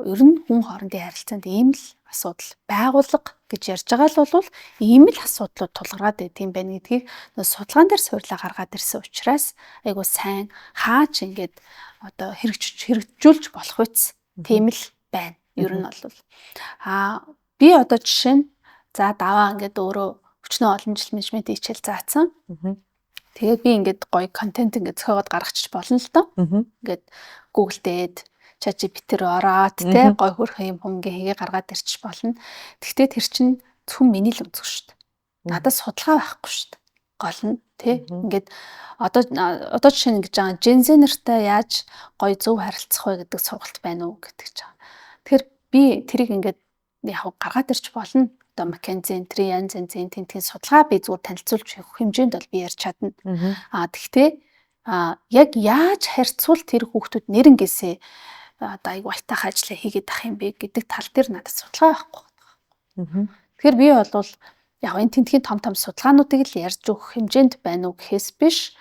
[SPEAKER 2] ер нь хүн хоорондын харилцаанд ийм л асуудал байгууллага гэж ярьж байгаа л бол ийм л асуудлууд тулгараад байт юм байна гэдгийг судалгаан дээр суурлаа гаргаад ирсэн учраас айгуу сайн хаач ингээд одоо хэрэгжүүлж болох үс тийм л байна. Ер нь бол би одоо жишээ нь за даваа ингээд өөрөө өчнөө олон жил менежмент хичээл заасан. Тэгээд би ингээд гоё контент ингээд зохиогоод гаргачих болно л доо. Ингээд Google дээд ChatGPT рүү ороод те гоё хөрх юм ингээ хийгээ гаргаад ирчих болно. Гэхдээ тэр чинь зөвхөн миний л үзэх шүү дээ. Надад судалгаа байхгүй шүү дээ. Гол нь те ингээд одоо жишээ нь гэж байгаа Gen Z нартай яаж гоё зөв харилцах вэ гэдэг сургалт байна уу гэдэг ч байгаа. Тэгэхээр би тэрийг ингээд яг гаргаад ирч болно. одоо McKinsey янз янзын тентгийн судалгаа би зүгээр танилцуулж өгөх хэмжээнд бол би ярьж чадна. Тэгтээ яг яаж харьцуул тэр хүүхдүүд нэрнгээсээ одоо аяг баятайх ажлаа хийгээд ах юм бэ гэдэг тал дээр надад судалгаа байхгүй. Тэгэхээр би бол яг энэ тентгийн том судалгаануудыг л ярьж өгөх хэмжээнд байна уу гэхээс биш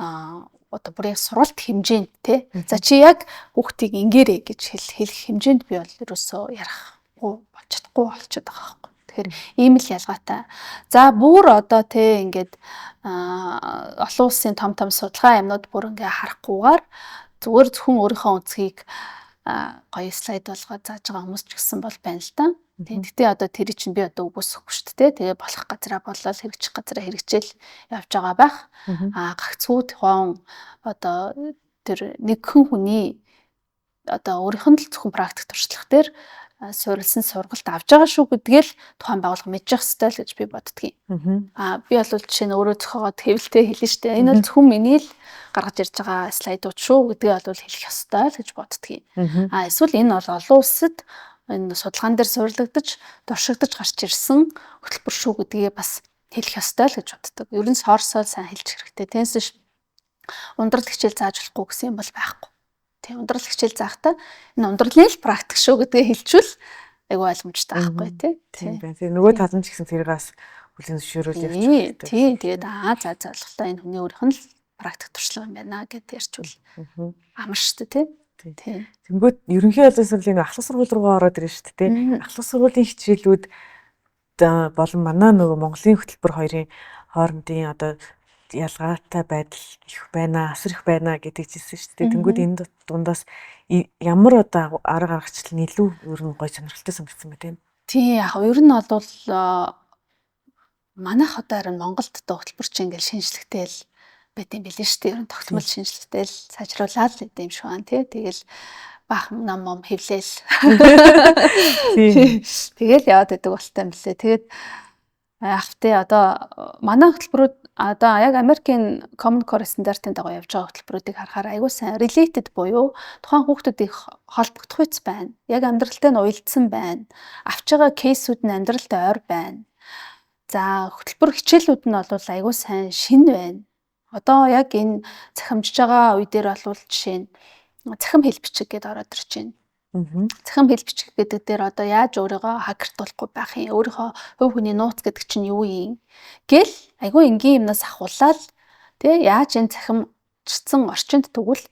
[SPEAKER 2] одоо бүр яг суралт хэмжээнд те. За чи яг хүүхдийг ингээрэй гэж хэлэх хэмжээнд би бол ерөөсөө ярихгүй болчихдохгүй болчиход байгаа байхгүй. Тэгэхээр ийм л ялгаатай. За бүр одоо те ингээд олон улсын том судалгаа юмнууд бүр ингээ харахгүйгээр зүгээр зөвхөн өөрийнхөө үнцгийг гоё слайд болгоод зааж байгаа хүмүүс ч гэсэн бол байна л да. Тэгтээ одоо тэр чинь би одоо үгүйсэхгүй шүү дээ. Тэгээ болох газараа болол хэрэгжих газараа хэрэгжээл явж байгаа байх. Гагцхүү тухайн одоо тэр нэгэн хүний одоо өөрийнх нь л зөвхөн практик туршлах дээр суурилсан сургалт авч байгаа шүү гэдгээл тухайн байгууллага мэдчих ёстой л гэж би боддгийн. Би бол жишээ нь өөрөө зохиогоод хэвлэлтэй хэлнэ шүү дээ. Энэ бол зөвхөн миний л гаргаж ирж байгаа слайдууд шүү гэдгээ бол хэлэх ёстой л гэж боддгийн. Эсвэл энэ бол олон улсад энэ судалгаан дээр суйрлагдаж, дуршигдаж гарч ирсэн хөтөлбөр шүү гэдгээ бас хэлэх ёстой л гэж боддог. Ер нь соорсоо сайн хэлчих хэрэгтэй. Тэнс ш ундрал хичээл зааж болохгүй гэсэн юм бол байхгүй. Тэг ундрал хичээл заахтаа энэ ундралын л практик шүү гэдгээ хэлчихвэл айгүй ойлгомжтой байхгүй тий.
[SPEAKER 1] Тийм байна. Тэгээ нөгөө тал нь ч гэсэн тэрийг бас хүлэн зөвшөөрүүл явуучих хэрэгтэй.
[SPEAKER 2] Тийм. Тэгээд за залхалтай энэ хүний өөрийнх нь л практик туршлага юм байна гэд ярьчвал амар шүү дээ тий.
[SPEAKER 1] Тэнгүүд ерөнхий ялгын сургуулийн ахлах сургууль руугаа ороод ирнэ шүү дээ. Ахлах сургуулийн хичээлүүд болон манай нөгөө Монголын хөтөлбөр хоёрын хоорондын одоо ялгаатай байдал их байна, асар их байна гэдэг хэлсэн шүү дээ. Тэнгүүд энэ дундаас ямар одоо арга аргачлал нь илүү ер нь гой сонирхолтой санагдсан бэ тийм.
[SPEAKER 2] Тий яг ер нь бол манайх одоо харин Монголд хөтөлбөр чинь ингээл шинжлэхтэй л байт юм билээ шүү дээ. Ер нь тогтмол шинжлэхтэй л сайжруулаад л байт юм шиг байна тий. Тэгэл бах ном хэвлээл. Тэгэл яваад байдаг болтой юм лээ. Тэгээд ахтай одоо манай хөтөлбөрүүд одоо яг Америкийн Common Core стандартын дагуу явж байгаа хөтөлбөрүүдийг харахаар аягүй сайн related буюу тухайн хүүхдүүдийн холбогдох үйс байна. Яг амьдралтай нь уялдсан байна. Авч байгаа кейсүүд нь амьдралтай ойр байна. За хөтөлбөр хичээлүүд нь бол аягүй сайн шин байна. Одоо яг энэ цахимжиж байгаа үе дээр бол жишээ нь цахим хэл бичиг гэдээ ороод ирж байна. Цахим хэл бичих гэдэг дээр одоо яаж өөрийгөө хакертуулахгүй байх юм, өөрийнхөө хувь хүний нууц гэдэг чинь юу юм гэл айгүй энгийн юмнаас ахуулаад тий яаж энэ цахимжсан орчинд тэгвэл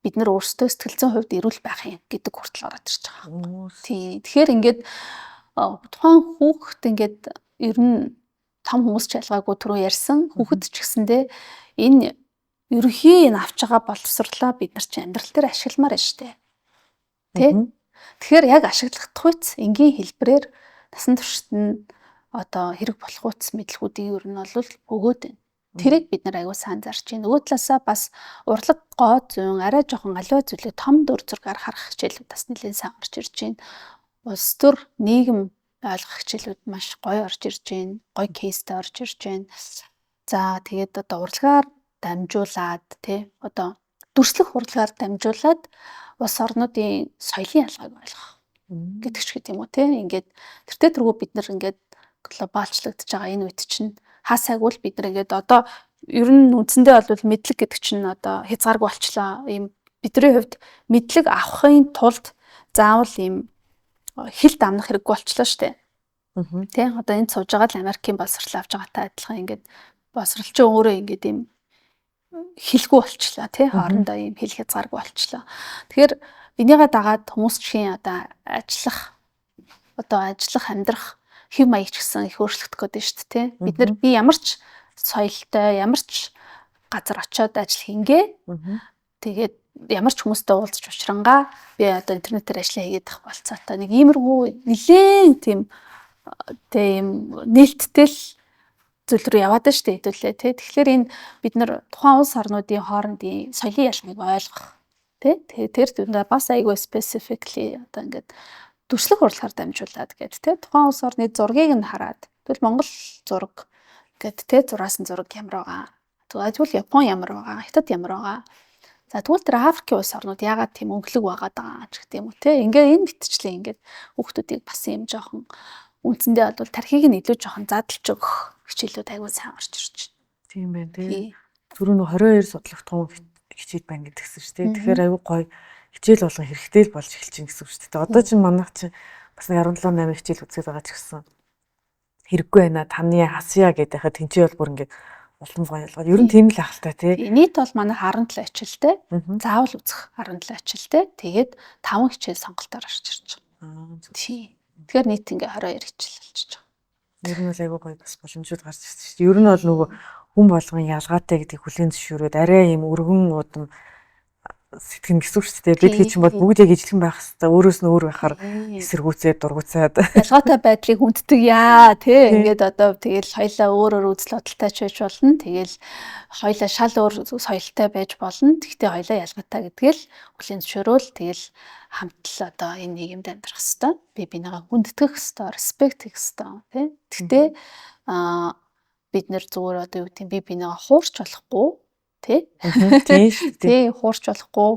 [SPEAKER 2] бид нар өөрсдөө сэтгэл зүйн хувьд эрүүл байх юм гэдэг хүртэл ороод ирж байгаа. Тий тэгэхээр ингээд тухайн хүүхэд ингээд ер нь том хүмүүс ч ялгаагүй түрүү ярьсан хүүхэд ч гэсэндээ энэ ерөнхий энэ авч байгаа боловсрлоо бид нар чинь амьдрал дээр ашигламаар байна шүү дээ. Тэгэхээр яг ашиглахдах үйс энгийн хэлбэрээр насан туршид нь одоо хэрэг болох үйс мэдлгүүдийг ер нь бол өгөөд байна. Тэрийг бид нар аягүй сайн зарж байна. Нөгөө талаасаа бас урлаг гоо зүүн арай жоохон аливаа зүйлийг том дүр зургаар харах хичээлүүд бас нэлээд сайн гарч ирж байна. Улс төр нийгэм ойлгох хичээлүүд маш гоё орж ирж байна. Гоё кейстэй орж ирж байна. За тэгээд одоо урлагаар дамжуулаад тий одоо дүрслэх урлагаар дамжуулаад улс орнуудын соёлын ялгааг ойлгох гэдэг ч гэдэм үү те ингээд тэртээ тэргүй бид нар ингээд глобалчлагдж байгаа энэ үед чинь хаасайгүй л бид нар ингээд одоо ер нь үндсэндээ бол мэдлэг гэдэг чинь одоо хязгааргүй болчлоо ийм бидний хувьд мэдлэг авахын тулд заавал ийм хэл дамнах хэрэггүй болчлоо штэ те одоо энд сууж байгаа л Америкийн боловсрол авч байгаатай адилхан ингээд боловсролч өөрөө ингээд ийм хэлгүй болчлаа тий хоорондоо юм хэл хязгааргүй болчлаа. Тэгэхээр энийгээ дагаад хүмүүс чинь одоо ажиллах амьдрах хэв маяг ч гэсэн их өөрчлөгдөх гээд байна шүү дээ тий. Бид нар би ямар ч соёлтой ямар ч газар очиод ажил хийнгээ. Тэгээд ямар ч хүмүүстэй уулзч учрангаа би одоо интернетээр ажиллаа хийгээд ах болцоотой нэг иймэрхүү нэлээд тийм нээлттэй л зүйл рүү яваад байна шүү дээ хэдүүлээ тий. Тэгэхээр энэ бид нар тухайн улс орнуудын хоорондын соёлын ялгааг ойлгох тий. Тэр дүндээ бас айгүй specifically одоо ингээд дүрслэх урлагаар дамжуулаад гэдэг тий. Тухайн улс орны зургийг нь хараад тэгвэл Монгол зураг гэдэг тий зураасан зураг ямар байгаа. Тэгвэл Япон ямар байгаа, Хятад ямар байгаа. За тэгвэл тэр Африкийн улс орнууд яагаад тийм өнгөлөг байгаад байгаа ч гэдэг юм уу тий. Ингээ энэ мэтчлээ ингээд хүүхдүүдийг бас юм жоохон үндсэндээ бол тархийг нь илүү жоохон задлж өгөх хичээлүүд аягүй сайн гарч ирж байна.
[SPEAKER 1] Тийм байна тий.
[SPEAKER 2] Тий.
[SPEAKER 1] Түрүү нэг 22 судлагдсан хичээл байна гэдгсэн шүү дээ. Тэгэхээр аюу гоё хичээл болгон хэрэгтэй л болж эхэлж байна гэсэн үг шүү дээ. Одоо чинь манайх чинь бас нэг 17 8 хичээл үзээд байгаа ч гэсэн хэрэггүй байна. Таны хасъя гэдэг хаа тэнцээ бол бүр ингээд улам гоё болгоод ер нь тийм л ахaltaа тий.
[SPEAKER 2] Нийт бол манай 17 хичээлтэй. Заавал үзэх 17 хичээлтэй. Тэгээд 5 хичээл сонголтоор орж ирж байгаа. Тий. Тэгэхээр нийт ингээ 22 хичээл болчихж байгаа.
[SPEAKER 1] Ер нь бол аюу гоё бас боломжууд гарч ирсэн шүү дээ. Ер нь бол нөгөө хүн болгон ялгаатай гэдгийг хүлээн зөвшөөрөөд арай юм өргөн удам сэтгэн гэсэн үг шүү дээ. Бид чинь бол бүгд яг ижлэгэн байх хэвээр өөрөөс нь өөр байхаар эсэргүүцээд дургуцаад
[SPEAKER 2] ялгаатай байдлыг хүнддэг яа тий ингээд одоо тэгэл хоёлаа өөр үзэл бодолтой ч байж болно. Тэгэл хоёлаа шал өөр соёлтой байж болно. Тэгтээ хоёлаа ялгаатай гэдгээл хүлээн зөвшөөрөөл тэгэл хамтл одоо энэ нийгэмд амьдрах хэвээр би бинийгаа хүндэтгэх хэвээр респект хийх хэвээр тий. Тэгтээ бид нэр зүгээр одоо юу гэдэг би бинийгаа хуурч болохгүй тий.
[SPEAKER 1] Тийм шүү дээ.
[SPEAKER 2] Тий хуурч болохгүй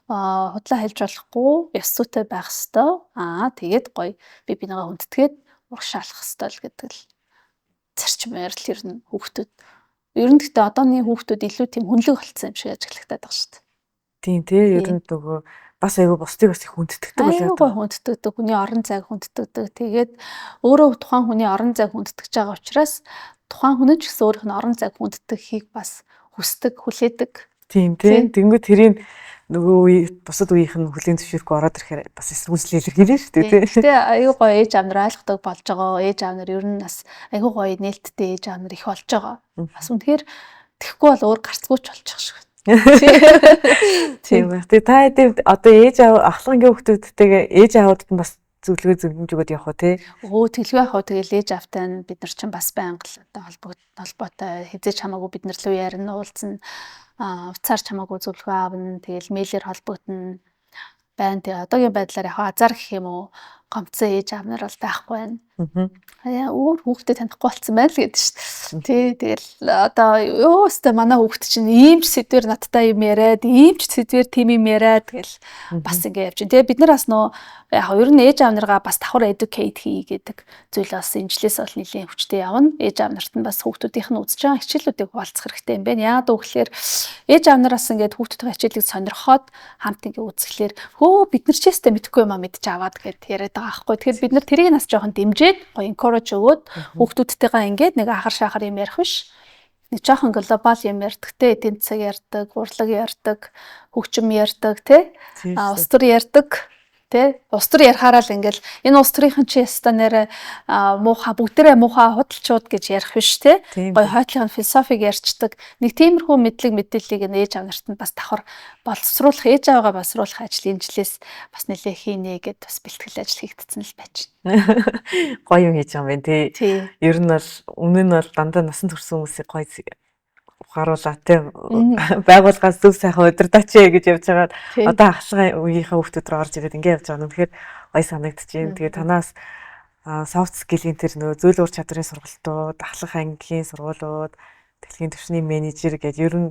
[SPEAKER 2] худлаа хэлж болохгүй ёс зүйтэй байх хэвээр тэгээд гоё би бинийгаа хүндэтгээд урагшаалах хэвээр л гэдэг л зарчим байрал ер нь хүүхдүүд ер нь гэхдээ одооны хүүхдүүд илүү тийм хүнлэг болцсон юм шиг ажиглагтаад байгаа шүү дээ.
[SPEAKER 1] Тийм тий ер нь нөгөө бас аюу бусдыг бас их хүндэтгдэг болоод
[SPEAKER 2] гоё хүндэтгдэг хүний орон зайг хүндэтгдэг тэгээд өөрөө тухайн хүний орон зайг хүндэтгэж байгаа учраас тухайн хүн ч гэсэн өөрийнх нь орон зайг хүндэтгэхийг бас хүсдэг хүлээдэг.
[SPEAKER 1] Тийм тий тэнгуү тэрийг нөгөө үе бусад үеийнх нь хүлээн зөвшөөрөхгүй ороод ирэхээр бас эсэргүүцэл илэрхийлнэ шүү дээ тий.
[SPEAKER 2] Гэтэ аюу гоё ээж аав нар ойлгодог болж байгаа. Ээж аав нар ер нь бас аюу гоё нээлттэй ээж аав нар их болж байгаа. Бас үнэхээр тэхгүй бол өөр гарцгүйч болчих шиг.
[SPEAKER 1] Тийм байх. Тэгээ та хэдий одоо ээж аав ахлагын хүүхдүүдтэйгээ ээж аавууд нь бас зөвлөгөө зөвлөмж өгöd явах уу те?
[SPEAKER 2] Төлгөө явах уу тэгэл ээж аавтай нь бид нар чинь бас байнга л одоо холбоотой хязгаарч хамаагүй бид нар лүү ярина уулзна уцаарч хамаагүй зөвлөгөө аавна тэгэл мэйлэр холбогдно байна. Тэгээ одоогийн байдлаар яг азар гэх юм уу гомцсон ээж аав нар бол байхгүй байна. Өөр хүүхдэд танихгүй болсон байл гэдэг шүү дээ. Тий тэгэл одоо юу өстэй манай хүүхд чинь ийм ч сэдвэр надтай юм яриад ийм ч сэдвэр тийм юм яриад тэгэл бас ингэ явж байна. Тэгээ бид нар бас нөө яг ер нь ээж аав наргаа бас давхар educate хий гэдэг зүйл бас эмчлээс бол нэлийн хүчтэй явна. Ээж аав нарт нь бас хүүхдүүдийнх нь үзэж байгаа хичээлүүдийг хуваалцах хэрэгтэй юм байна. Яагаад гэвэл ээж аав нараас ингээд хүүхдүүдийн хичээлийг сонирхоод хамт ингэ үзэхлээр хөө бид нар ч ястэй мэдхгүй юм а мэдж аваад гэд яриад байгаа байхгүй. Тэгэхээр бид нар тэрийг нас жоохон дэмжиж гоё encourage өгөөд хүүхдүүдтэйгээ ингээд нэг ахар шахар юм ярих биш. Нэг жоохон глобал юм ярьдаг те эдийн засаг ярьдаг, урлаг ярьдаг, хөгжим ярьдаг те улс төр ярьдаг те улс төр ярихаараа л ингээл энэ улс төрийнхэн чи яста нэрэ муухай бүгдээрээ муухай худалчууд гэж ярих биш те гоё хойтлын философиг ярьцдаг нэг тиймэрхүү мэдээллийг ээж аав нарт нь бас давхар боловсруулах ээж аваагаа боловсруулах ажил инжилээс бас нэлээ хийнэ гэд бас бэлтгэл ажил хийгдсэн л байж байна.
[SPEAKER 1] Гоё юм хийж байгаа юм байна тий. Ер нь бол өмнө нь бол дандаа насан турш хүмүүсийг гоё ухааруулаа тий байгууллагаас зөв сайхан удирдаач гэж явж байгаад одоо ахлагын үеийнхээ хүүхдүүд рүү орж ирээд ингэ явж байгаа нь үнэхээр гоё санагдчихээн. Тэгээ танаас soft skill-ийн тэр нөө зөөл ур чадрын сургалтууд, ахлах ангийн сургуулиуд, дэлхийн түвшний менежер гэж ер нь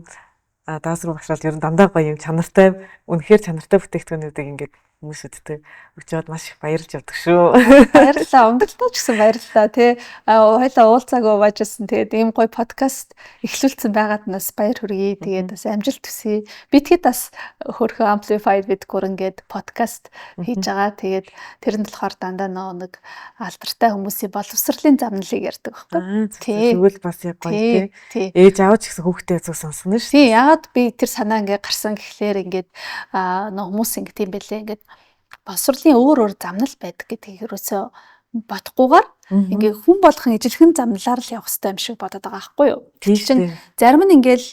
[SPEAKER 1] даасруу багшрал ер нь дандаа гоё юм чанартай үнэхээр чанартай бүтээгдэхүүнүүдийг ингээд хүмүүсүүдтэй өгчөөд маш их баярлж явдаг шүү.
[SPEAKER 2] Баярлалаа. Өмдөлтөө ч гэсэн баярлалаа тий. Хоёлаа уулзаагүй бажсан. Тэгээд ийм гоё подкаст эхлүүлсэн байгаад нас баяр хүргэе. Тэгээд бас амжилт хүсье. Бидгээд бас хөрхөө amplified with гүрэнгээд подкаст хийж байгаа. Тэгээд тэрэнд болохоор дандаа нэг алдартай хүмүүсийн боловсролын замналыг ярьдаг байхгүй.
[SPEAKER 1] Тэгвэл бас яг гоё тий. Ээж аав ч гэсэн хүүхдээ зөв сонсгоно шүү.
[SPEAKER 2] Тий. Ягаад би тэр санаа ингээ гарсан гэхлээр ингээд хүмүүс ингээ тийм байлээ ингээд боловсролын өөр замнал байдаг гэдгийг ерөөсөө бодохгүйгээр ингээ хүн болгон ижилхэн замналаар л явах хэрэгтэй юм шиг бодоод байгаа байхгүй юу. Чинь зарим нь ингээл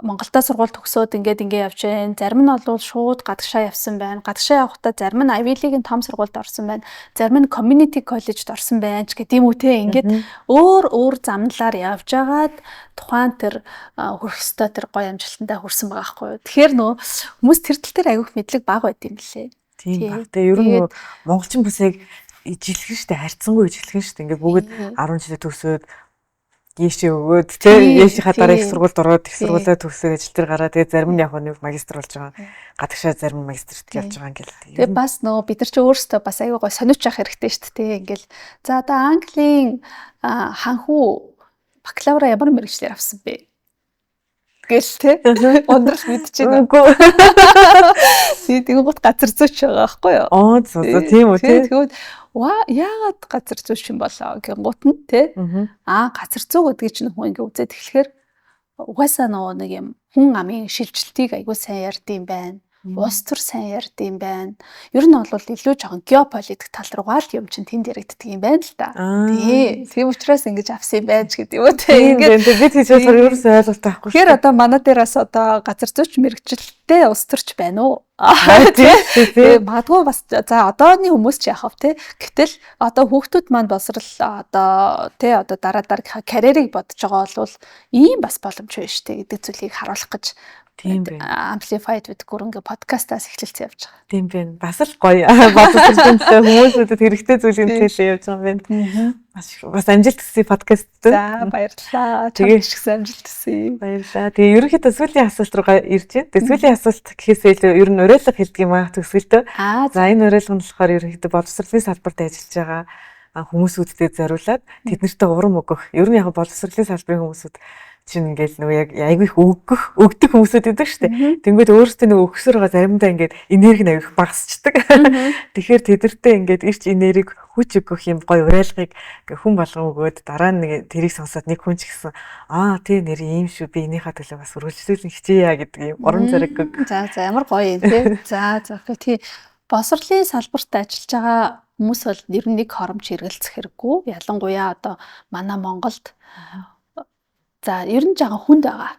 [SPEAKER 2] Монголда сургууль төгсөөд ингээ явж байна. Зарим нь бол шууд гадагшаа явсан байна. Гадагшаа явахдаа зарим нь Ivy League-ийн том сургуульд орсон байна. Зарим нь Community College-д орсон байна ч гэдэм үү те. Ингээд өөр замналаар явж агаад тухайн тэр хүрх ёстой тэр гоё амжилтандаа хүрсэн байгаа байхгүй юу. Тэгэхээр нөө хүмүүс тэр тал дээр аявих мэдлэг бага байт юм лээ.
[SPEAKER 1] Тийм баг. Тэгээ ер нь монголчин бас яг ижилхэн штэ харьцангуй ижилхэн штэ. Ингээд бүгд 10 жилээ төгсөөд Ийшээ өгөөд яашийнхаа дараа их сургуульд ороод их сургуулиа төгсөөд ажил дээр гараад тэгээ зарим нь яг нэг магистр болж байгаа. Гадагшаа зарим магистрт явж байгаа ингээл.
[SPEAKER 2] Тэгээ бас нөгөө бид нар ч өөрсдөө бас аягүй гой сониуч авах хэрэгтэй шүү дээ. Ингээл за одоо Английн ханхүү бакалавра ямар мэргэжлэр авсан бэ? Гэл те өндөр мэдчихэв.
[SPEAKER 1] Үгүй.
[SPEAKER 2] Тэгээд гот газар зүйч байгаа байхгүй юу?
[SPEAKER 1] Тийм үү те.
[SPEAKER 2] Тэгвэл яагаад газар зүйч юм болоо гингут нь те. Газар зүй гэдэг чинь хүн ингээ үзээд эхлэхээр угаасаа нэг юм хүн амын шилжилтийг айгүй сайн ярьдсан байна. Улс төр сайн ярьдсан байна. Ер нь бол илүү жоохон геополитик тал руугаа л юм чинь тэнд яригддаг юм байна л да. Тийм учраас ингэж авсан юм байж гэдэг юм уу те.
[SPEAKER 1] Ингээд бид хийж болохоор ерөөсөө ойлголт авахгүй.
[SPEAKER 2] Тэгэхээр одоо манай дээрээс одоо газар зүйч мэрэгчлээ улс төрч байна уу?
[SPEAKER 1] Тийм.
[SPEAKER 2] Магадгүй бас за одооны хүмүүс ч яах вэ те. Гэтэл одоо хүүхдүүд маань боловсрал одоо дараа дараагийнхаа карьерийг бодож байгаа бол ийм бас боломж байна шүү дээ гэдэг зүйлийг харуулах гэж
[SPEAKER 1] тийм бэ.
[SPEAKER 2] Amplified with гүрэнгээ подкастаас эхлэлцээ явж байгаа.
[SPEAKER 1] Тийм бэ. Бас л гоё. Бодсолтой хүмүүсүүдэд хэрэгтэй зүйлийг хэлээ явж байгаа юм байна. Бас амжилт хүсье подкаст.
[SPEAKER 2] За баярлалаа. Тэгээд их амжилт хүсье.
[SPEAKER 1] Баярлалаа. Тэгээ ерөнхийдөө сүүлийн асуулт руугаа ирж байна. Тэгээ сүүлийн асуулт гэхээсээ илүү ер нь уриалга хэлдэг юм аа төгсгөлтөө. За энэ уриалга нь болохоор ерөнхийдөө боловсролын салбарт ажиллаж байгаа хүмүүсүүдэд зориулаад тэднэртээ урам өгөх. Ер нь яг боловсролын салбарын хүмүүсүүд чинь ингээл нөгөө яг айгүй их өгдөг хүмүүсүүд идэг штэ. Тэнгүүд өөрөөсөө нөгөө өгсөр байгаа заримдаа ингээд энерги авих багасчдаг. Тэгэхээр тэдэртээ ингээд ирч энергийг хүч өгөх юм гоё уриалгыг хүн болгон өгөөд дараа нь нэг тэрийг сонсоод нэг хүн ч гэсэн тий нэр ийм шүү би энийхээ төлөө бас үргэлжлүүлэн хичээе гэдэг юм урам зориг.
[SPEAKER 2] За ямар гоё юм тий. За тий боловсролын салбарт ажиллаж байгаа хүмүүс бол ер нь нэг хоромж хэрэгэлцэх хэрэггүй. Ялангуяа одоо манай Монголд за ер нь жаахан хүнд байгаа.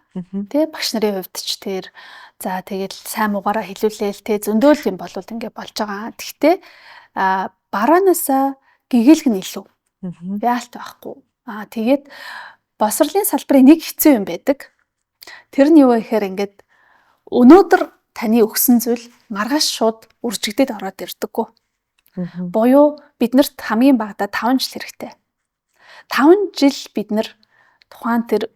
[SPEAKER 2] Тэ багш нарын хувьд ч тэр за тэгэл сайн муугаараа хэлүүлээл тэ зөндөөл юм болвол ингэ болж байгаа. Гэхдээ бараанаасаа гэгээлг нь илүү. Яалт байхгүй. Тэгээд боловсролын салбарын нэг хэцүү юм байдаг. Тэр нь юу вэ гэхээр ингээд өнөөдөр таны өгсөн зүйл маргааш шууд үржигдээд ороод ирдэггүй. Буюу биднэрт хамгийн багадаа 5 жил хэрэгтэй. 5 жил бид нар тухайн тэр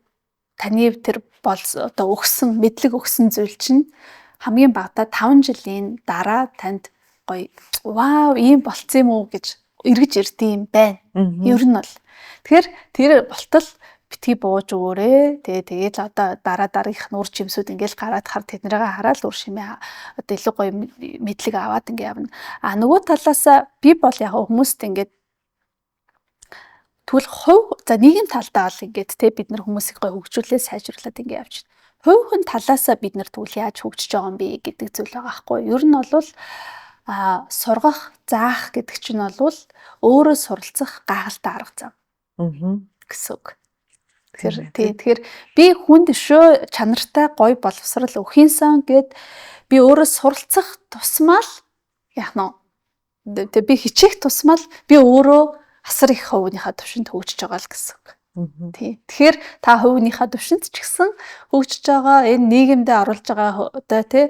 [SPEAKER 2] таны тэр одоо өгсөн мэдлэг өгсөн зүйл чинь хамгийн багадаа 5 жилийн дараа танд гоё вау ийм болцсон юм уу гэж эргэж ирдэм байна. Ер нь бол тэгэхээр тэр болтол битгий бууж өгөөрэй. Тэгээд одоо дараагийнх нь үр жимсүүд ингээл гараад хар тэднэрээ хараад үр шимээ одоо илүү гоё мэдлэг аваад ингээ явна. Нөгөө талаас би бол яг хүмүүст ингээд тэгвэл хувь за нийгэм талдаа бол ингээд те бид нар хүмүүсийг гоё хөгжүүлээ сайжруулад ингээ явж байна. Хувийн талаасаа бид нар тэгвэл яаж хөгжиж байгаа юм бэ гэдэг зүйл байгаа байхгүй. Ер нь бол сургах, заах гэдэг чинь бол өөрөө суралцах гайхалтай арга зам. Гэсэн үг. Тэгэхээр би хүнд шүү чанартай гоё боловсрал өгөхийнсэн гэд би өөрөө суралцах тусмал яах нь тэг би хичээх тусмал би өөрөө асар их хувийнхаа төвшөнд хөгжиж байгаа л гэсэн үг. Тэгэхээр та хувийнхаа төвшөнд ч гэсэн хөгжиж байгаа энэ нийгэмдээ оруулж байгаа одоо тий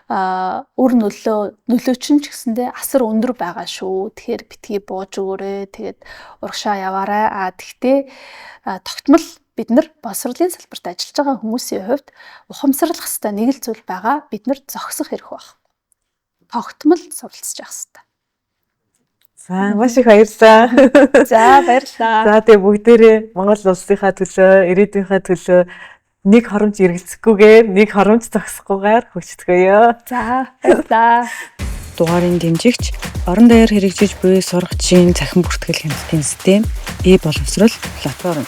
[SPEAKER 2] үр нөлөө чинь ч гэсэндээ асар өндөр байгаа шүү. Тэгэхээр битгий бууж өгөөрэй. Тэгээд урагшаа яваарай. Тэгтээ тогтмол бид нар боловсролын салбарт ажиллаж байгаа хүмүүсийн хувьд ухамсарлах хэвээр нэг л зүйл байгаа. Бид нар зогсох хэрэг байна. Тогтмол суралцж явах хэвээр.
[SPEAKER 1] За маш их баярлалаа.
[SPEAKER 2] За баярлалаа.
[SPEAKER 1] За тэгээ бүгдээрээ Монгол улсынхаа төлөө, ирээдүйнхээ төлөө нэг хоромж эргэлзэхгүйгээр, нэг хоромж зогсохгүйгээр хөгжтгөөё.
[SPEAKER 2] За баярлалаа.
[SPEAKER 1] Дугаарыг дэмжигч орон даяар хэрэгжиж буй сургачийн цахим бүртгэл хяналтын систем боловсрол платформ